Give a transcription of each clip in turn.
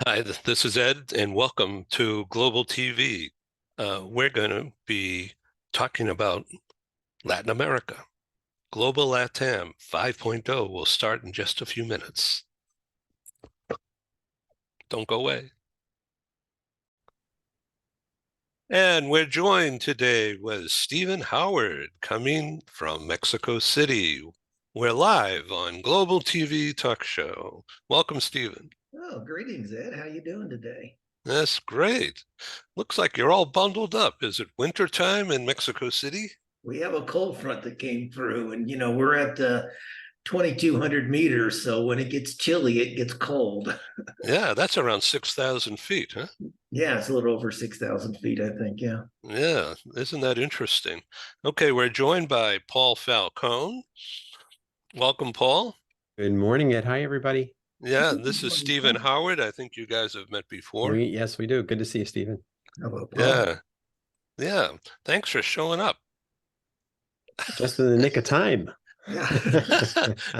Hi, this is Ed, and welcome to Global TV. We're going to be talking about Latin America. Global LatAm 5.0 will start in just a few minutes. Don't go away. And we're joined today with Stephen Howard coming from Mexico City. We're live on Global TV Talk Show. Welcome, Stephen. Oh, greetings, Ed. How you doing today? That's great. Looks like you're all bundled up. Is it winter time in Mexico City? We have a cold front that came through, and we're at 2,200 meters, so when it gets chilly, it gets cold. Yeah, that's around 6,000 feet, huh? Yeah, it's a little over 6,000 feet, I think. Yeah. Yeah, isn't that interesting? Okay, we're joined by Paul Falcone. Welcome, Paul. Good morning, Ed. Hi, everybody. Yeah, this is Stephen Howard. I think you guys have met before. Yes, we do. Good to see you, Stephen. Hello, Paul. Yeah, yeah. Thanks for showing up. Just in the nick of time. Yeah.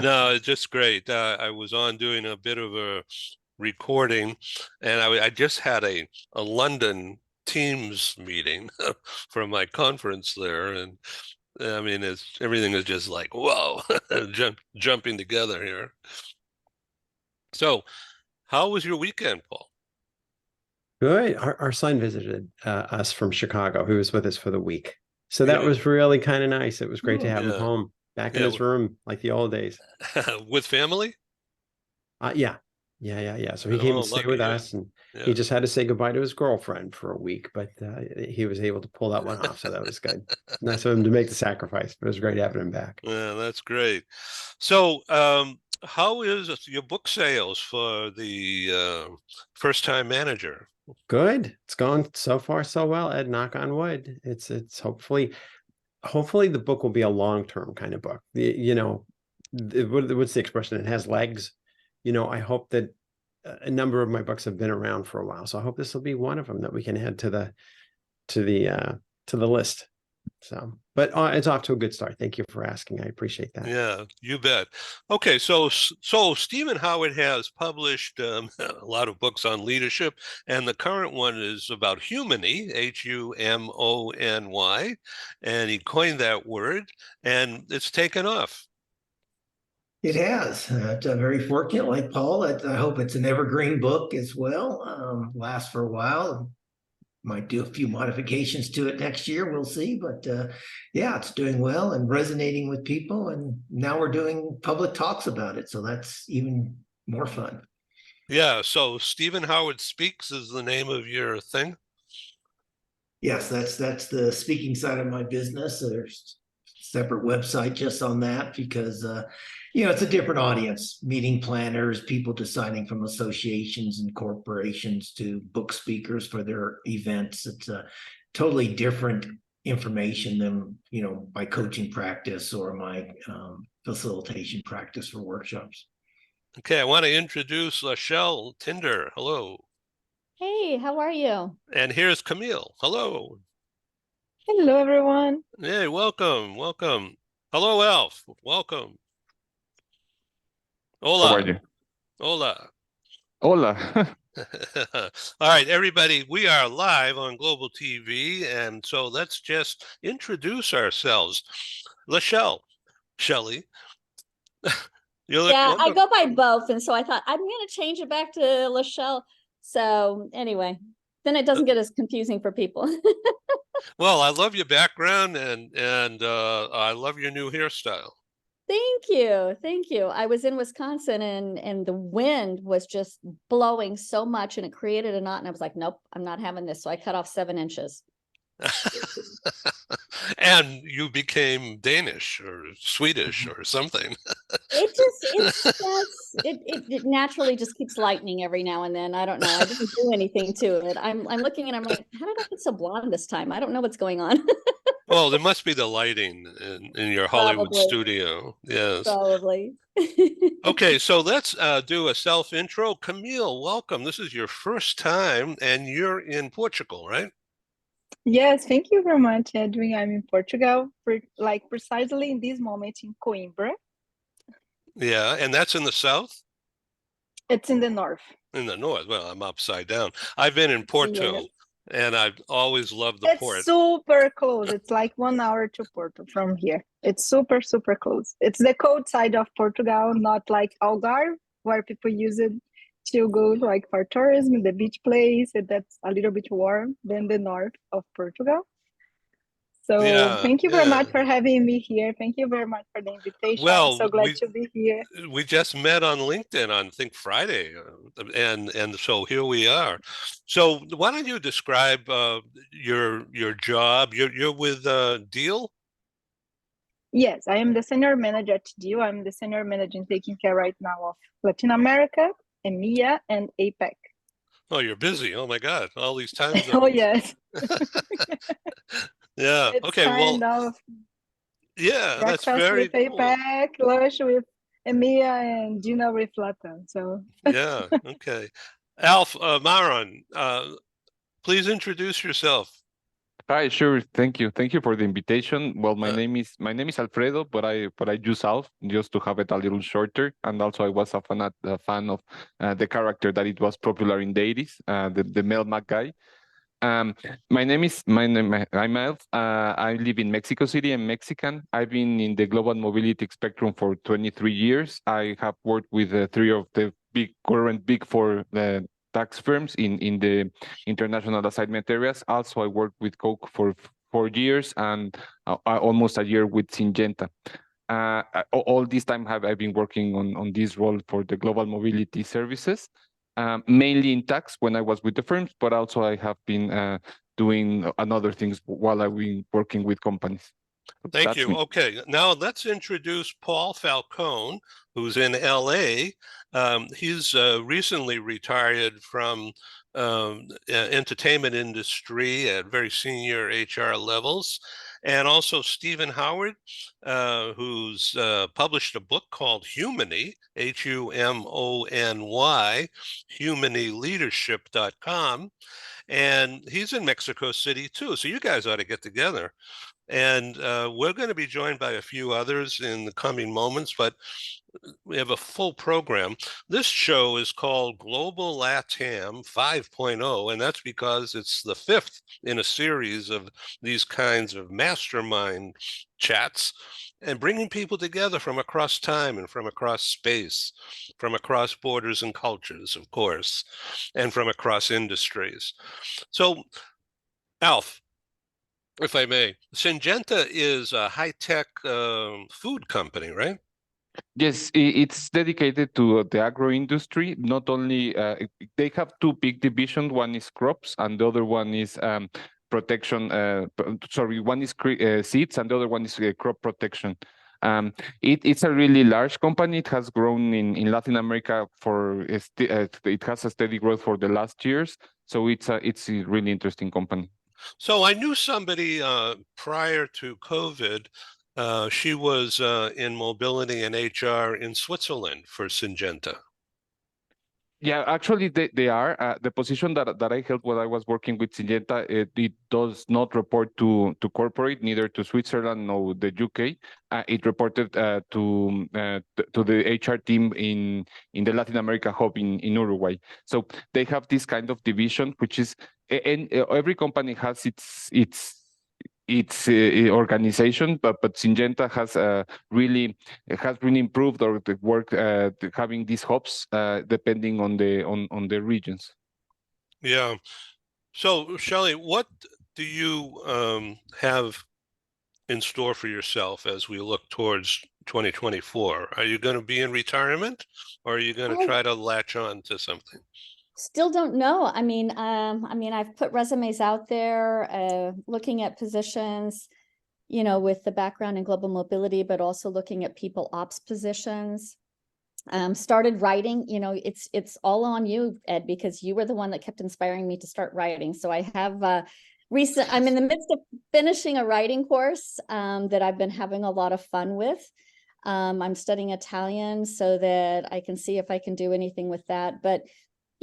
No, it's just great. I was on doing a bit of a recording, and I just had a London Teams meeting for my conference there, and I mean, everything is just like, whoa, jumping together here. So, how was your weekend, Paul? Good. Our son visited us from Chicago. He was with us for the week. So that was really kind of nice. It was great to have him home, back in his room like the old days. With family? Yeah. So he came and stayed with us, and he just had to say goodbye to his girlfriend for a week, but he was able to pull that one off. So that was good. Nice of him to make the sacrifice, but it was great having him back. Yeah, that's great. So, how is your book sales for the first-time manager? Good. It's going so far so well, Ed. Knock on wood. It's hopefully the book will be a long-term kind of book. What's the expression? It has legs. I hope that a number of my books have been around for a while, so I hope this will be one of them that we can add to the list. So, but it's off to a good start. Thank you for asking. I appreciate that. Yeah, you bet. Okay, so Stephen Howard has published a lot of books on leadership, and the current one is about humany, Humony, and he coined that word, and it's taken off. It has. It's very fortunate, like Paul. I hope it's an evergreen book as well. Lasts for a while. Might do a few modifications to it next year. We'll see. But yeah, it's doing well and resonating with people. And now we're doing public talks about it. So that's even more fun. Yeah, so Stephen Howard Speaks is the name of your thing? Yes, that's the speaking side of my business. There's a separate website just on that because it's a different audience, meeting planners, people deciding from associations and corporations to book speakers for their events. It's a totally different information than, my coaching practice or my facilitation practice for workshops. Okay, I want to introduce Lachelle Tinder. Hello. Hey, how are you? And here's Camille. Hello. Hello, everyone. Hey, welcome. Hello, Alf. Welcome. Hola. How are you? Hola. Hola. All right, everybody, we are live on Global TV, and so let's just introduce ourselves. Shelley. Yeah, I go by both, and so I thought I'm going to change it back to Lachelle. So anyway, then it doesn't get as confusing for people. Well, I love your background, and I love your new hairstyle. Thank you. I was in Wisconsin, and the wind was just blowing so much, and it created a knot. And I was like, nope, I'm not having this. So I cut off 7 inches. And you became Danish or Swedish or something. It naturally just keeps lightening every now and then. I don't know. I didn't do anything to it. I'm looking and I'm like, how did I get so blonde this time? I don't know what's going on. Well, there must be the lighting in your Hollywood studio. Yes. Probably. Okay, so let's do a self-intro. Camille, welcome. This is your first time, and you're in Portugal, right? Yes, thank you very much, Edwin. I'm in Portugal, precisely in this moment in Coimbra. Yeah, and that's in the south? It's in the north. In the north. Well, I'm upside down. I've been in Porto, Yes. and I've always loved the It's port. super close. It's like 1 hour to Porto from here. It's super, super close. It's the cold side of Portugal, not like Algarve, where people use it to go like for tourism, the beach place, and that's a little bit warm than the north of Portugal. So Yeah, thank you very yeah. much for having me here. Thank you very much for the invitation. I'm Well, so glad to be here. we just met on LinkedIn on I think Friday, and so here we are. So why don't you describe your job? You're with Deal? Yes, I am the senior manager at DEAL. I'm the senior manager taking care right now of Latin America, EMEA, and APAC. Oh, you're busy. Oh my God, all these time Oh, zones. yes. Yeah. It's Okay. Well, kind of yeah, that's breakfast very with cool. APAC, lunch with EMEA, and dinner with LatAm. So, Yeah. Okay. Alf Maron, please introduce yourself. Hi, sure. Thank you. Thank you for the invitation. Well, my Uh, name is Alfredo, but I use Alf just to have it a little shorter. And also, I was a fan of the character that it was popular in the 80s, the male Mac guy. Um, I'm Alf. I live in Mexico City. I'm Mexican. I've been in the global mobility spectrum for 23 years. I have worked with three of the current big four tax firms in the international assignment areas. Also, I worked with Coke for 4 years and almost a year with Syngenta. All this time I've been working on this role for the global mobility services, mainly in tax when I was with the firms, but also I have been doing another things while I've been working with companies. Thank That's you. me. Okay, now let's introduce Paul Falcone, who's in LA. He's recently retired from entertainment industry at very senior HR levels. And also Stephen Howard, who's published a book called Humany, Humony, humanyleadership.com. And he's in Mexico City too. So you guys ought to get together. And we're going to be joined by a few others in the coming moments, but we have a full program. This show is called Global LatAm 5.0, and that's because it's the fifth in a series of these kinds of mastermind chats and bringing people together from across time and from across space, from across borders and cultures, of course, and from across industries. So, Alf, if I may, Syngenta is a high-tech food company, right? Yes, it's dedicated to the agro industry. Not only they have two big divisions. One is crops, and the other one is protection. Sorry, one is seeds, and the other one is crop protection. It's a really large company. It has grown in Latin America it has a steady growth for the last years. So it's a really interesting company. So I knew somebody prior to COVID. She was in mobility and HR in Switzerland for Syngenta. Yeah, actually, they are. The position that I held when I was working with Syngenta, it does not report to corporate, neither to Switzerland nor the UK. It reported to the HR team in the Latin America hub in Uruguay. So they have this kind of division, which is, and every company has its organization, but Syngenta has really improved or the work having these hubs depending on the regions. Yeah. So, Shelley, what do you have in store for yourself as we look towards 2024? Are you going to be in retirement, or are you going to Oh, try to latch on to something? still don't know. I mean, I've put resumes out there, looking at positions, with the background in global mobility, but also looking at people ops positions. Started writing, it's all on you, Ed, because you were the one that kept inspiring me to start writing. So I have I'm in the midst of finishing a writing course that I've been having a lot of fun with. I'm studying Italian so that I can see if I can do anything with that. But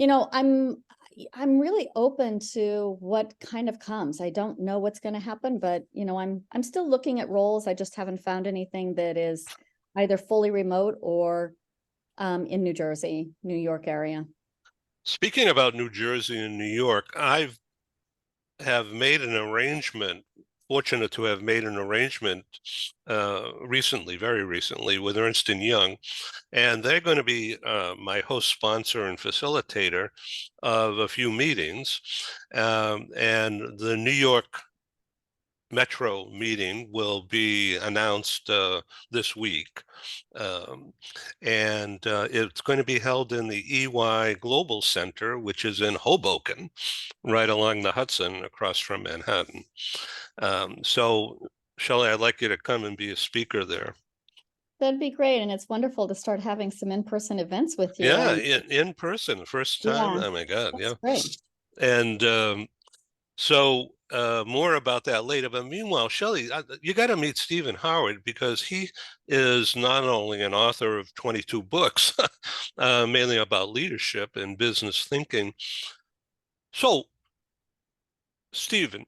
I'm really open to what kind of comes. I don't know what's going to happen, but I'm still looking at roles. I just haven't found anything that is either fully remote or in New Jersey, New York area. Speaking about New Jersey and New York, I have made an arrangement, fortunate to have made an arrangement recently, very recently, with Ernst & Young, and they're going to be my host, sponsor, and facilitator of a few meetings. And the New York Metro meeting will be announced this week. And it's going to be held in the EY Global Center, which is in Hoboken, right along the Hudson across from Manhattan. So, Shelley, I'd like you to come and be a speaker there. That'd be great. And it's wonderful to start having some in-person events with you. Yeah, And in person, first time. Yeah, Oh my God, that's yeah. great. And so more about that later. But meanwhile, Shelley, you got to meet Stephen Howard, because he is not only an author of 22 books, mainly about leadership and business thinking. So, Stephen,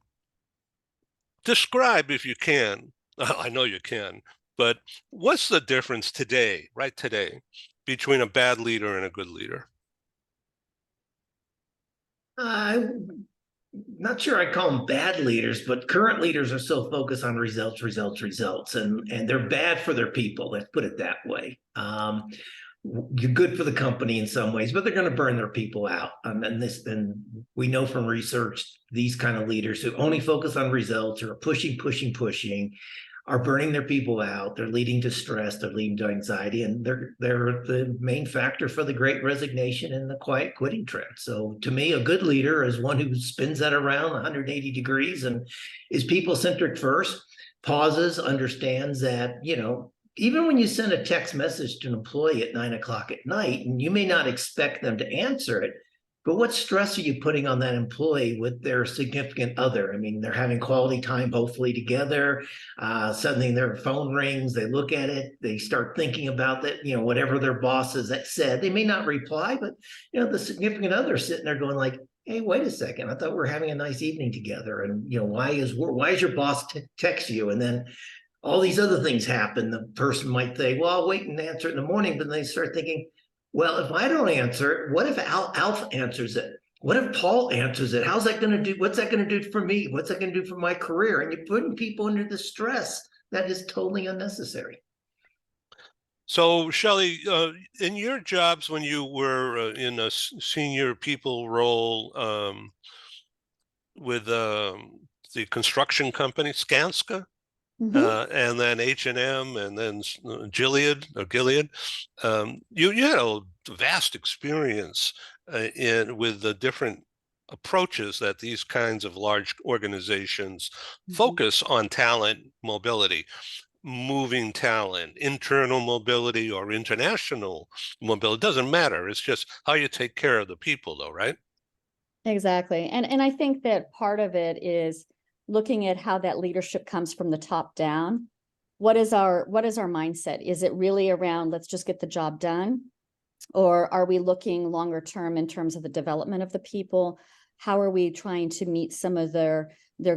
describe, if you can, I know you can, but what's the difference today, right today, between a bad leader and a good leader? I'm not sure I call them bad leaders, but current leaders are so focused on results, and they're bad for their people. Let's put it that way. You're good for the company in some ways, but they're going to burn their people out. And we know from research, these kind of leaders who only focus on results or pushing, are burning their people out. They're leading to stress. They're leading to anxiety, and they're the main factor for the Great Resignation and the quiet quitting trend. So, to me, a good leader is one who spins that around 180 degrees and is people-centric first. Pauses, understands that even when you send a text message to an employee at 9 o'clock at night, and you may not expect them to answer it, but what stress are you putting on that employee with their significant other? I mean, they're having quality time, hopefully together. Suddenly their phone rings, they look at it, they start thinking about that, whatever their boss has said. They may not reply, but the significant other sitting there going like, hey, wait a second, I thought we were having a nice evening together. And why is your boss text you? And then all these other things happen. The person might think, well, I'll wait and answer it in the morning, but then they start thinking, well, if I don't answer it, what if Alf answers it? What if Paul answers it? How's that going to do? What's that going to do for me? What's that going to do for my career? And you're putting people under the stress that is totally unnecessary. So, Shelley, in your jobs when you were in a senior people role with the construction company, Skanska, and then H&M, and then Gilead, you had a vast experience with the different approaches that these kinds of large organizations focus on talent mobility, moving talent, internal mobility or international mobility. It doesn't matter. It's just how you take care of the people, though, right? Exactly. And I think that part of it is looking at how that leadership comes from the top down. What is our mindset? Is it really around, let's just get the job done? Or are we looking longer term in terms of the development of the people? How are we trying to meet some of their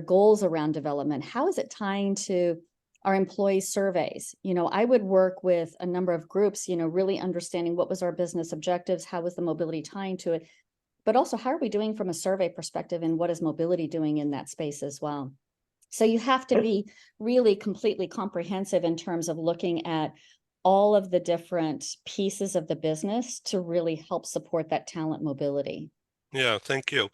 goals around development? How is it tying to our employee surveys? I would work with a number of groups, really understanding what was our business objectives, how was the mobility tying to it, but also how are we doing from a survey perspective, and what is mobility doing in that space as well? So you have to be really completely comprehensive in terms of looking at all of the different pieces of the business to really help support that talent mobility. Yeah, thank you.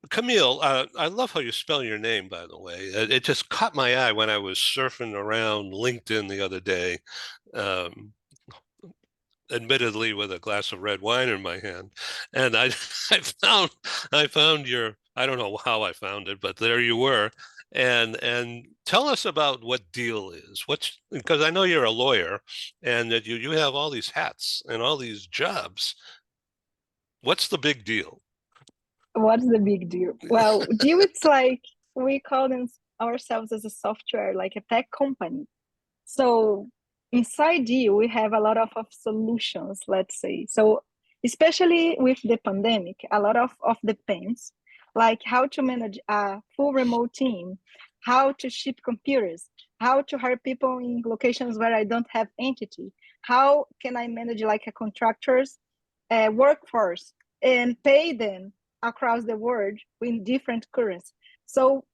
Camille, I love how you spell your name, by the way. It just caught my eye when I was surfing around LinkedIn the other day, admittedly with a glass of red wine in my hand. And I found your, I don't know how I found it, but there you were. And tell us about what Deal is. Because I know you're a lawyer and that you have all these hats and all these jobs. What's the big deal? What's the big deal? Well, Deal, it's like we call ourselves as a software, like a tech company. So inside Deal, we have a lot of solutions, let's say. So especially with the pandemic, a lot of the pains, like how to manage a full remote team, how to ship computers, how to hire people in locations where I don't have entity, how can I manage like a contractor's workforce, and pay them across the world in different currencies. So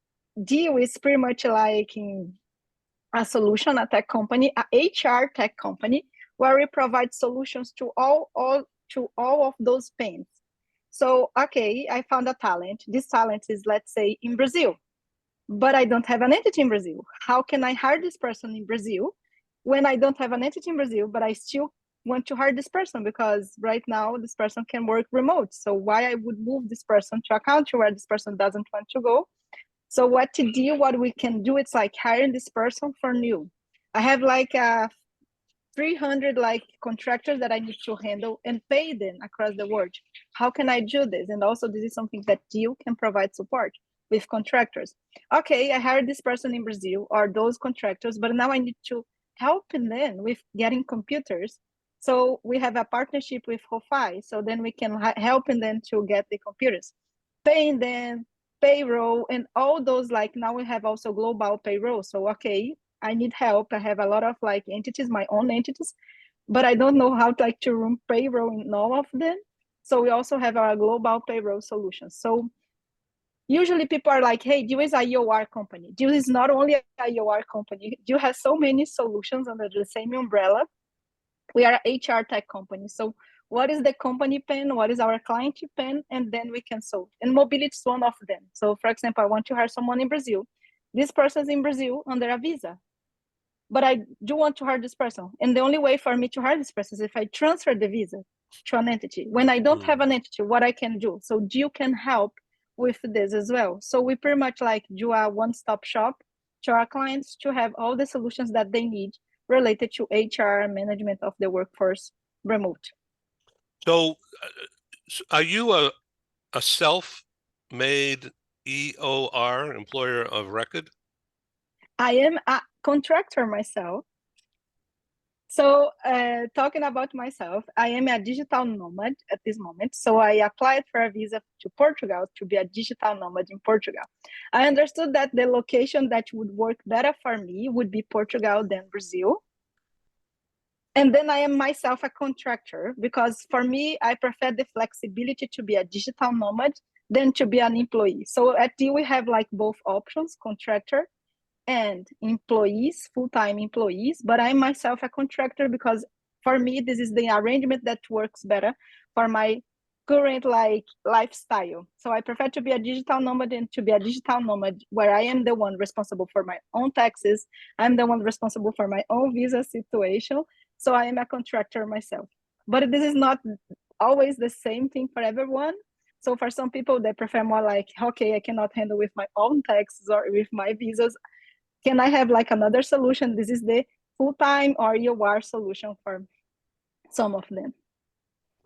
Deal is pretty much like a solution, a tech company, a HR tech company, where we provide solutions to all of those pains. So, okay, I found a talent. This talent is, let's say, in Brazil, but I don't have an entity in Brazil. How can I hire this person in Brazil when I don't have an entity in Brazil, but I still want to hire this person because right now this person can work remote. So why I would move this person to a country where this person doesn't want to go? So what we can do, it's like hiring this person for new. I have like 300 like contractors that I need to handle and pay them across the world. How can I do this? And also this is something that Deal can provide support with contractors. Okay, I hired this person in Brazil or those contractors, but now I need to help them with getting computers. So we have a partnership with Ho-Fi. So then we can help them to get the computers, paying them, payroll, and all those, like now we have also global payroll. So, okay, I need help. I have a lot of like entities, my own entities, but I don't know how to like to run payroll in all of them. So we also have our global payroll solution. So usually people are like, hey, Deal is a IOR company. Deal is not only a IOR company. Deal has so many solutions under the same umbrella. We are a HR tech company. So what is the company pen? What is our client pen? And then we can solve. And mobility is one of them. So for example, I want to hire someone in Brazil. This person is in Brazil under a visa, but I do want to hire this person. And the only way for me to hire this person is if I transfer the visa to an entity. When I don't have an entity, what I can do? So Deal can help with this as well. So we pretty much like do a one-stop shop to our clients to have all the solutions that they need related to HR management of the workforce remote. So are you a self-made EOR, employer of record? I am a contractor myself. So talking about myself, I am a digital nomad at this moment. So I applied for a visa to Portugal to be a digital nomad in Portugal. I understood that the location that would work better for me would be Portugal than Brazil. And then I am myself a contractor because for me, I prefer the flexibility to be a digital nomad than to be an employee. So at Deal, we have like both options, contractor and employees, full-time employees, but I'm myself a contractor because for me, this is the arrangement that works better for my current like lifestyle. So I prefer to be a digital nomad than to be a digital nomad where I am the one responsible for my own taxes. I'm the one responsible for my own visa situation. So I am a contractor myself. But this is not always the same thing for everyone. So for some people, they prefer more like, okay, I cannot handle with my own taxes or with my visas. Can I have like another solution? This is the full-time or EOR solution for some of them.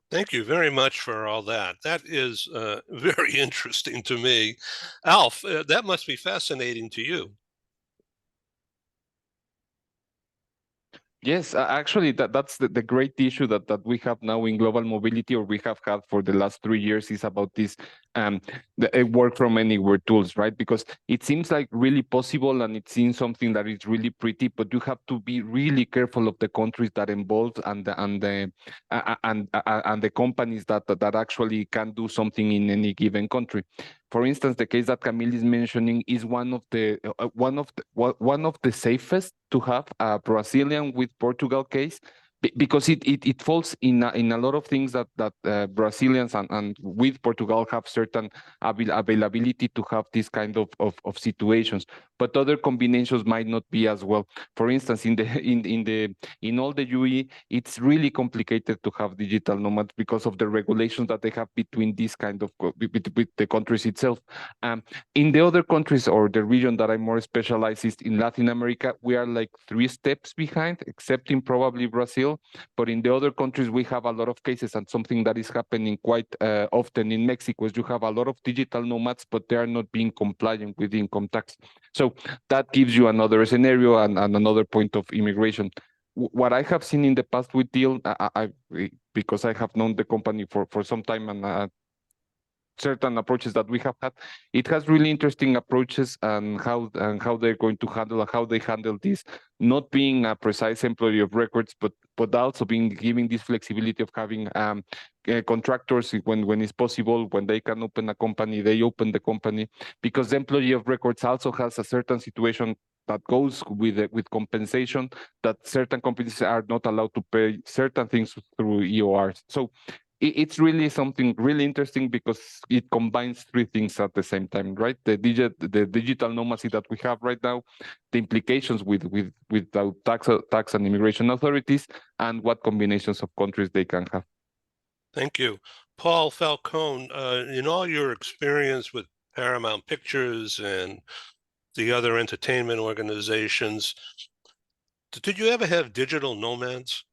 Thank you very much for all that. That is very interesting to me. Alf, that must be fascinating to you. Yes, actually, that's the great issue that we have now in global mobility, or we have had for the last 3 years, is about this the work from anywhere tools, right? Because it seems like really possible, and it seems something that is really pretty, but you have to be really careful of the countries that involved and the companies that actually can do something in any given country. For instance, the case that Camille is mentioning is one of the safest to have, a Brazilian with Portugal case, because it falls in a lot of things that Brazilians and with Portugal have certain availability to have this kind of situations, but other combinations might not be as well. For instance, in all the UE, it's really complicated to have digital nomads because of the regulations that they have between these kind of with the countries itself. In the other countries or the region that I'm more specialized is in Latin America, we are like 3 steps behind, except in probably Brazil. But in the other countries, we have a lot of cases, and something that is happening quite often in Mexico is you have a lot of digital nomads, but they are not being compliant with income tax. So that gives you another scenario and another point of immigration. What I have seen in the past with Deal, because I have known the company for some time, and certain approaches that we have had. It has really interesting approaches and how they're going to handle and how they handle this, not being a precise employee of records, but also giving this flexibility of having contractors when it's possible, when they can open a company, they open the company, because the employee of records also has a certain situation that goes with compensation, that certain companies are not allowed to pay certain things through EORs. So it's really something really interesting because it combines three things at the same time, right? The digital nomacy that we have right now, the implications with the tax and immigration authorities, and what combinations of countries they can have. Thank you. Paul Falcone, in all your experience with Paramount Pictures and the other entertainment organizations, did you ever have digital nomads?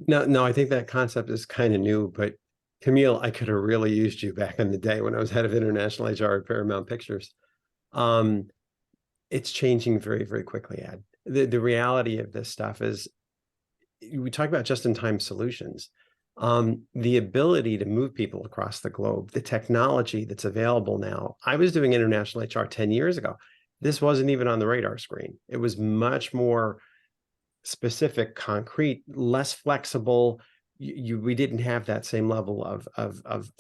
No, I think that concept is kind of new, but Camille, I could have really used you back in the day when I was head of international HR at Paramount Pictures. It's changing very, very quickly, Ed. The reality of this stuff is, we talk about just-in-time solutions. The ability to move people across the globe, the technology that's available now. I was doing international HR 10 years ago. This wasn't even on the radar screen. It was much more specific, concrete, less flexible. We didn't have that same level of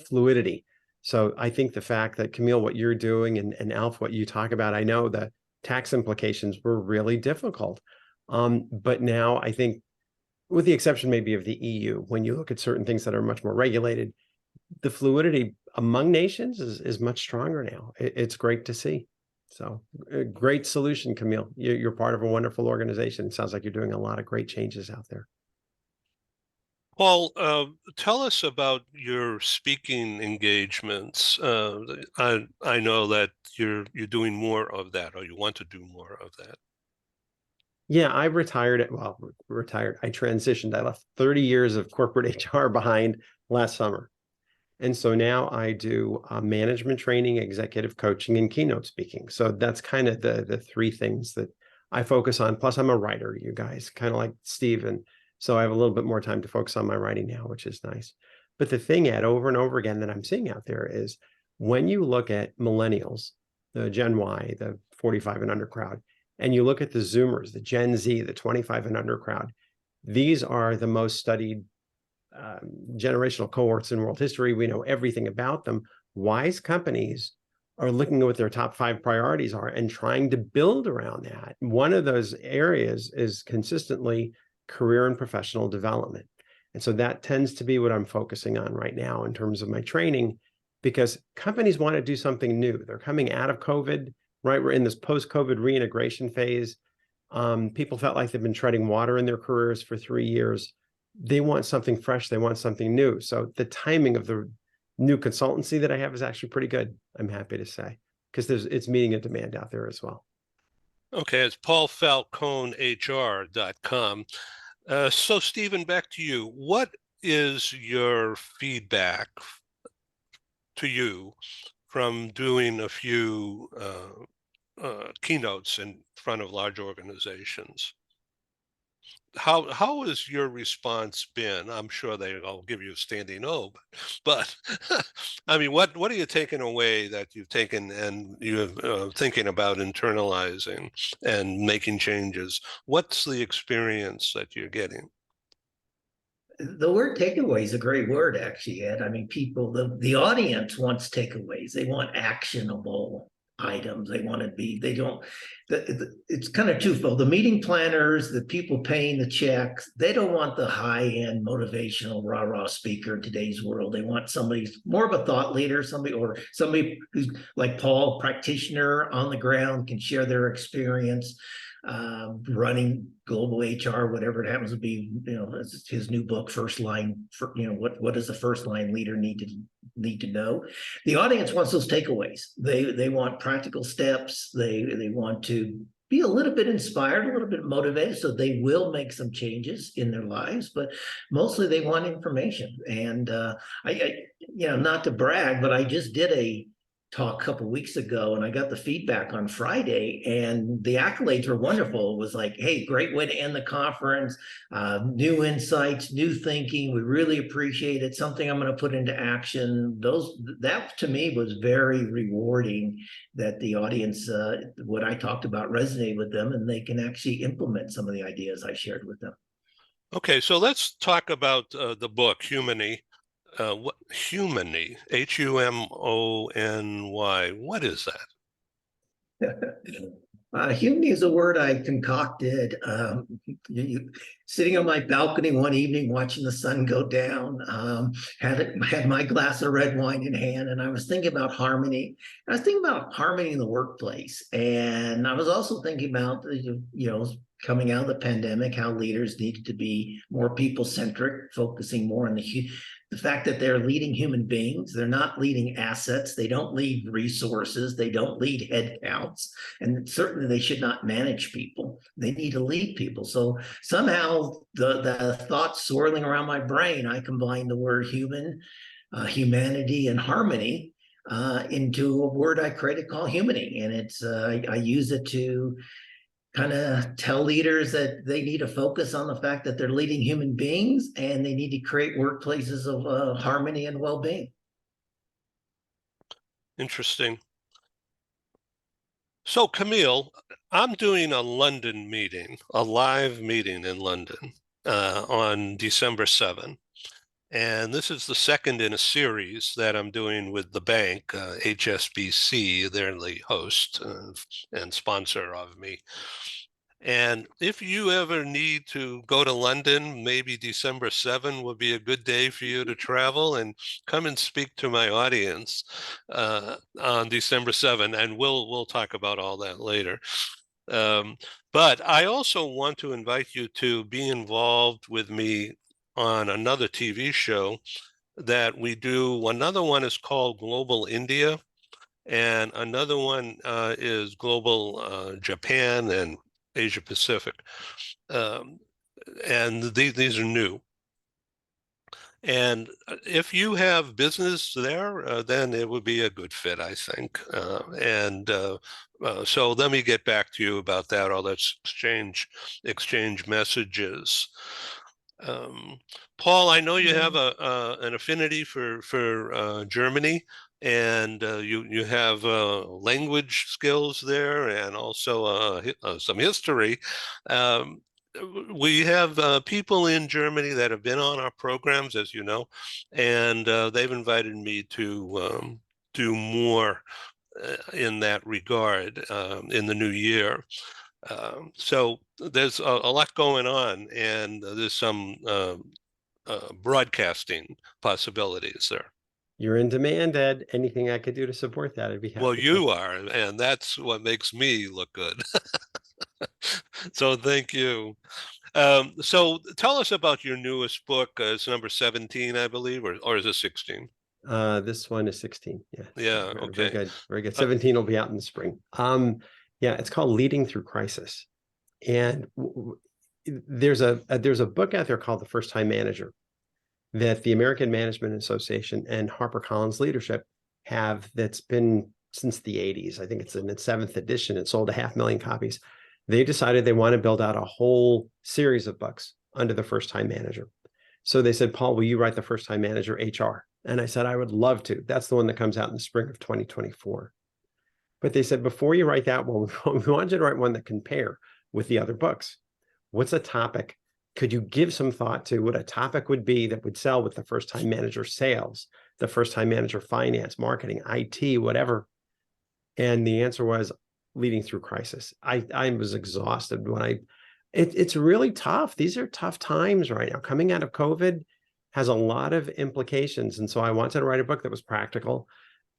fluidity. So I think the fact that, Camille, what you're doing, and Alf, what you talk about, I know the tax implications were really difficult. But now I think, with the exception maybe of the EU, when you look at certain things that are much more regulated, the fluidity among nations is much stronger now. It's great to see. So a great solution, Camille. You're part of a wonderful organization. It sounds like you're doing a lot of great changes out there. Paul, tell us about your speaking engagements. I know that you're doing more of that, or you want to do more of that. Yeah, I retired. I transitioned. I left 30 years of corporate HR behind last summer. And so now I do management training, executive coaching, and keynote speaking. So that's kind of the three things that I focus on. Plus, I'm a writer, you guys, kind of like Steve. And so I have a little bit more time to focus on my writing now, which is nice. But the thing, Ed, over and over again that I'm seeing out there is, when you look at millennials, the Gen Y, the 45 and under crowd, and you look at the Zoomers, the Gen Z, the 25 and under crowd, these are the most studied generational cohorts in world history. We know everything about them. Wise companies are looking at what their top 5 priorities are and trying to build around that. One of those areas is consistently career and professional development. And so that tends to be what I'm focusing on right now in terms of my training, because companies want to do something new. They're coming out of COVID, right? We're in this post-COVID reintegration phase. People felt like they've been treading water in their careers for 3 years. They want something fresh. They want something new. So the timing of the new consultancy that I have is actually pretty good, I'm happy to say, because it's meeting a demand out there as well. Okay, it's paulfalconehr.com. So Stephen, back to you. What is your feedback to you from doing a few keynotes in front of large organizations? How has your response been? I'm sure they'll give you a standing O, but I mean, what are you taking away that you've taken and you're thinking about internalizing and making changes? What's the experience that you're getting? The word takeaway is a great word, actually, Ed. I mean, people, the audience wants takeaways. They want actionable items. They want to be, they don't, it's kind of twofold. The meeting planners, the people paying the checks, they don't want the high-end motivational rah-rah speaker in today's world. They want somebody more of a thought leader, somebody who's like Paul, practitioner on the ground, can share their experience running global HR, whatever it happens to be. His new book, First Line, what does the first line leader need to know? The audience wants those takeaways. They want practical steps. They want to be a little bit inspired, a little bit motivated, so they will make some changes in their lives, but mostly they want information. And I not to brag, but I just did a talk a couple of weeks ago, and I got the feedback on Friday, and the accolades were wonderful. It was like, hey, great way to end the conference, new insights, new thinking. We really appreciate it. Something I'm going to put into action. That to me was very rewarding, that the audience, what I talked about resonated with them, and they can actually implement some of the ideas I shared with them. Okay, so let's talk about the book, Humany. What Humany, Humony? What is that? Humany is a word I concocted. Sitting on my balcony one evening, watching the sun go down, had my glass of red wine in hand, and I was thinking about harmony. I was thinking about harmony in the workplace, and I was also thinking about coming out of the pandemic, how leaders needed to be more people-centric, focusing more on the fact that they're leading human beings. They're not leading assets. They don't lead resources. They don't lead headcounts. And certainly they should not manage people. They need to lead people. So somehow the thoughts swirling around my brain, I combined the word human, humanity, and harmony into a word I created called Humany. And it's I use it to kind of tell leaders that they need to focus on the fact that they're leading human beings, and they need to create workplaces of harmony and well-being. Interesting. So, Camille, I'm doing a London meeting, a live meeting in London on December 7th. And this is the second in a series that I'm doing with the bank, HSBC. They're the host and sponsor of me. And if you ever need to go to London, maybe December 7 would be a good day for you to travel and come and speak to my audience on December 7. And we'll talk about all that later. But I also want to invite you to be involved with me on another TV show that we do. Another one is called Global India, and another one is Global Japan and Asia Pacific. And these are new. And if you have business there, then it would be a good fit, I think. So let me get back to you about that. All let's exchange messages. Paul, I know you have an affinity for Germany, and you have language skills there, and also some history. We have people in Germany that have been on our programs, as you know, and they've invited me to do more in that regard in the new year. So there's a lot going on, and there's some broadcasting possibilities there. You're in demand, Ed. Anything I could do to support that, I'd be happy. Well, you are, and that's what makes me look good. So thank you. So tell us about your newest book. It's number 17, I believe, or is it 16? This one is 16. Yeah. Yeah. Very, Okay. very good. Very good. 17 will be out in the spring. Yeah, it's called Leading Through Crisis. And there's a book out there called The First Time Manager that the American Management Association and HarperCollins Leadership have, that's been since the 80s. I think it's in its 7th edition. It sold 500,000 copies. They decided they want to build out a whole series of books under the First Time Manager. So they said, Paul, will you write the First Time Manager HR? And I said, I would love to. That's the one that comes out in the spring of 2024. But they said, before you write that one, we want you to write one that can pair with the other books. What's a topic? Could you give some thought to what a topic would be that would sell with the First Time Manager sales, the First Time Manager finance, marketing, IT, whatever? And the answer was Leading Through Crisis. I was exhausted when it's really tough. These are tough times right now. Coming out of COVID has a lot of implications. And so I wanted to write a book that was practical,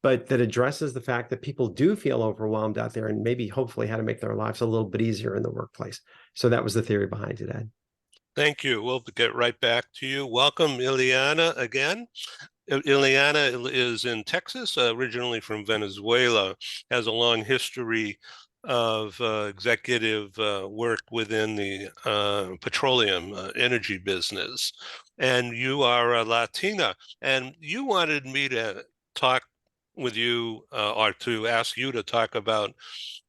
but that addresses the fact that people do feel overwhelmed out there, and maybe hopefully how to make their lives a little bit easier in the workplace. So that was the theory behind it, Ed. Thank you. We'll get right back to you. Welcome, Ileana, again. Ileana is in Texas, originally from Venezuela, has a long history of executive work within the petroleum energy business. And you are a Latina, and you wanted me to talk with you or to ask you to talk about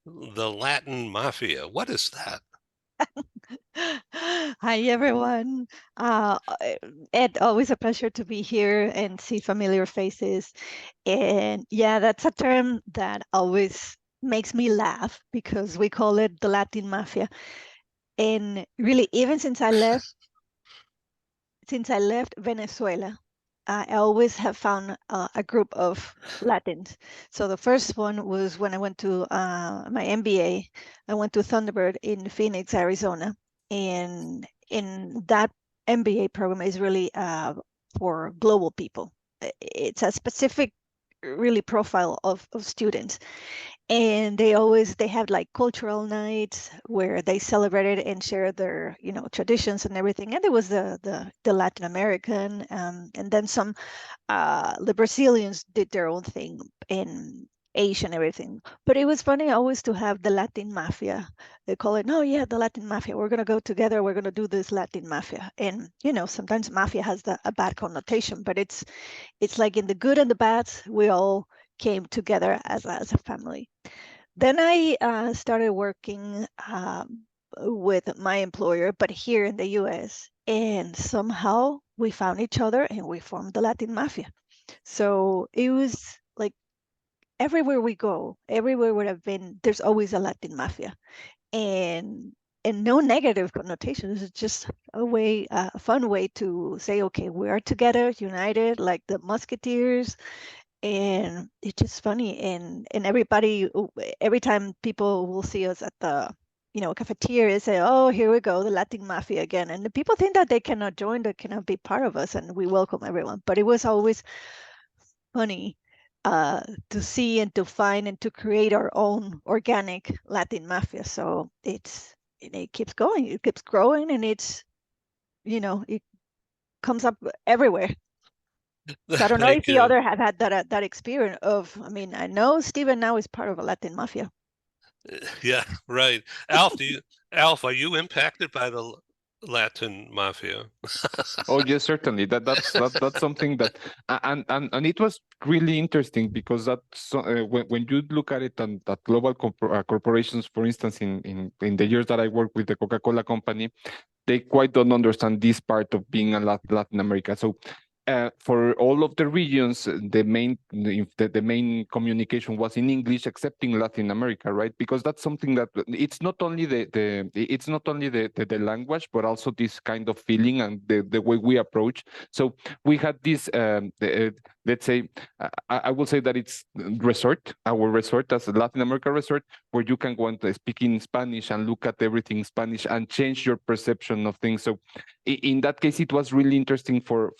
the Latin Mafia. What is that? Hi, everyone. Ed, always a pleasure to be here and see familiar faces. And yeah, that's a term that always makes me laugh because we call it the Latin Mafia. And really, even since I left Venezuela, I always have found a group of Latins. So the first one was when I went to my MBA. I went to Thunderbird in Phoenix, Arizona, and in that MBA program is really for global people. It's a specific, really profile of students, and they have like cultural nights where they celebrated and share their traditions and everything. And there was the Latin American, and then some the Brazilians did their own thing in Asia and everything. But it was funny always to have the Latin Mafia. They call it, oh yeah, the Latin Mafia, we're gonna go together, we're gonna do this Latin Mafia. And sometimes mafia has a bad connotation, but it's like in the good and the bad, we all came together as a family. Then I started working with my employer, but here in the US, and somehow we found each other and we formed the Latin Mafia. So it was like everywhere we go, everywhere where I've been, there's always a Latin Mafia, and no negative connotations. It's just a fun way to say, okay, we are together, united, like the Musketeers. And it's just funny, and everybody, every time people will see us at the cafeteria, say, oh, here we go, the Latin Mafia again. And the people think that they cannot join, they cannot be part of us, and we welcome everyone. But it was always funny to see and to find and to create our own organic Latin Mafia. So it keeps going, it keeps growing, and it comes up everywhere. So I don't know if the other have had that experience of, I mean, I know Steven now is part of a Latin Mafia. Yeah, right. Alf, are you impacted by the Latin Mafia? Oh yes, certainly. That's something that, and it was really interesting because when you look at it and that global corporations, for instance, in the years that I worked with the Coca-Cola company, they quite don't understand this part of being a Latin America. So for all of the regions, the main communication was in English, except in Latin America, right? Because that's something that it's not only the language, but also this kind of feeling and the way we approach. So we had this, let's say, I will say that it's our resort as a Latin America resort, where you can go and speak in Spanish and look at everything in Spanish and change your perception of things. So in that case, it was really interesting for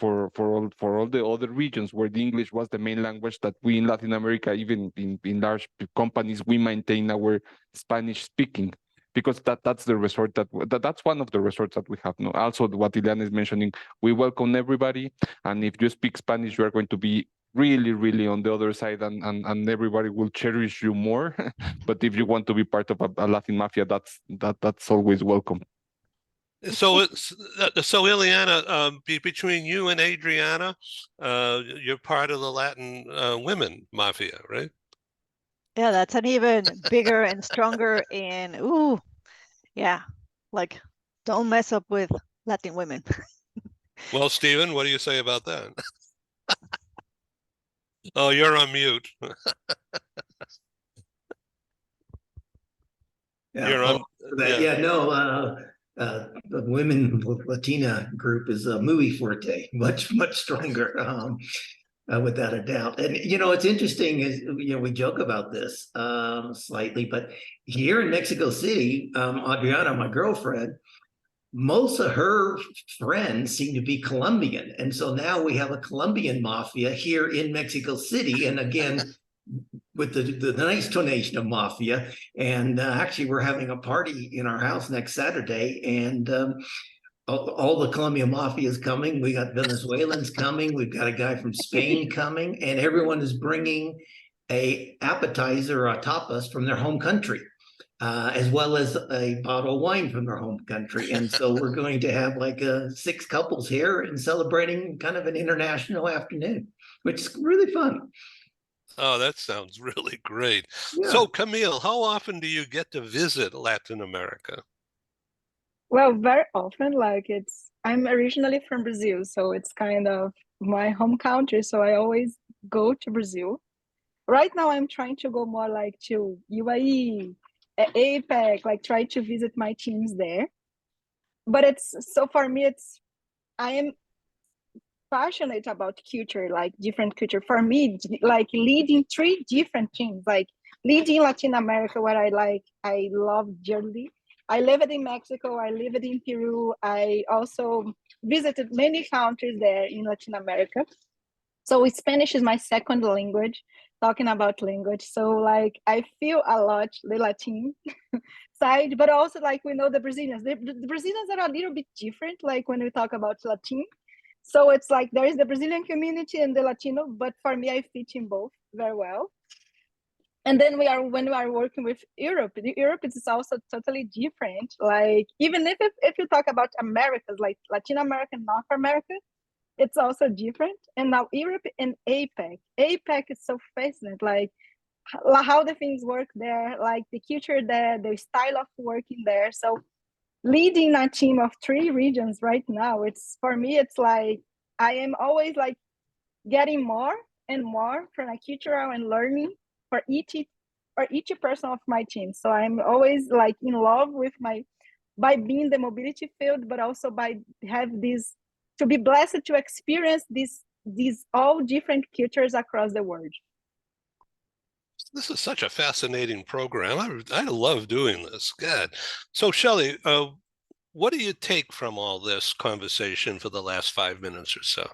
all the other regions where the English was the main language, that we in Latin America, even in large companies, we maintain our Spanish speaking, because that's the resort that's one of the resorts that we have. No, also what Ileana is mentioning, we welcome everybody, and if you speak Spanish, you are going to be really on the other side, and everybody will cherish you more. But if you want to be part of a Latin Mafia, that's always welcome. So Ileana, between you and Adriana, you're part of the Latin women mafia, right? Yeah, that's an even bigger and stronger, and yeah, like don't mess up with Latin women. Well, Steven, what do you say about that? Oh, you're on mute. You're on. The women Latina group is a muy fuerte, much stronger, without a doubt. And it's interesting is we joke about this slightly, but here in Mexico City, Adriana, my girlfriend, most of her friends seem to be Colombian, and so now we have a Colombian mafia here in Mexico City, and again, with the nice tonation of mafia. And actually, we're having a party in our house next Saturday, and all the Colombian mafia is coming. We got Venezuelans coming. We've got a guy from Spain coming, and everyone is bringing a appetizer or a tapas from their home country, as well as a bottle of wine from their home country. And so we're going to have like 6 couples here and celebrating kind of an international afternoon, which is really fun. Oh, that sounds really great. Yeah. So, Camille, how often do you get to visit Latin America? Well, very often, like I'm originally from Brazil, so it's kind of my home country. So I always go to Brazil. Right now, I'm trying to go more like to UAE, APEC, like try to visit my teams there. But it's so for me, I am passionate about culture, like different culture. For me, like leading 3 different teams, like leading Latin America, what I love dearly. I lived in Mexico, I lived in Peru. I also visited many countries there in Latin America. So Spanish is my second language, talking about language. So like I feel a lot the Latin side, but also like we know the Brazilians. The Brazilians are a little bit different, like when we talk about Latin. So it's like there is the Brazilian community and the Latino, but for me, I fit in both very well. And then when we are working with Europe, Europe is also totally different. Like even if you talk about Americas, like Latin America and North America, it's also different. And now Europe and APEC is so fascinating. Like how the things work there, like the culture there, the style of working there. So leading a team of 3 regions right now, it's for me, it's like I am always like getting more and more from a cultural and learning for each person of my team. So I'm always like in love with by being the mobility field, but also by have this to be blessed to experience these all different cultures across the world. This is such a fascinating program. I love doing this. God. So, Shelley, what do you take from all this conversation for the last 5 minutes or so?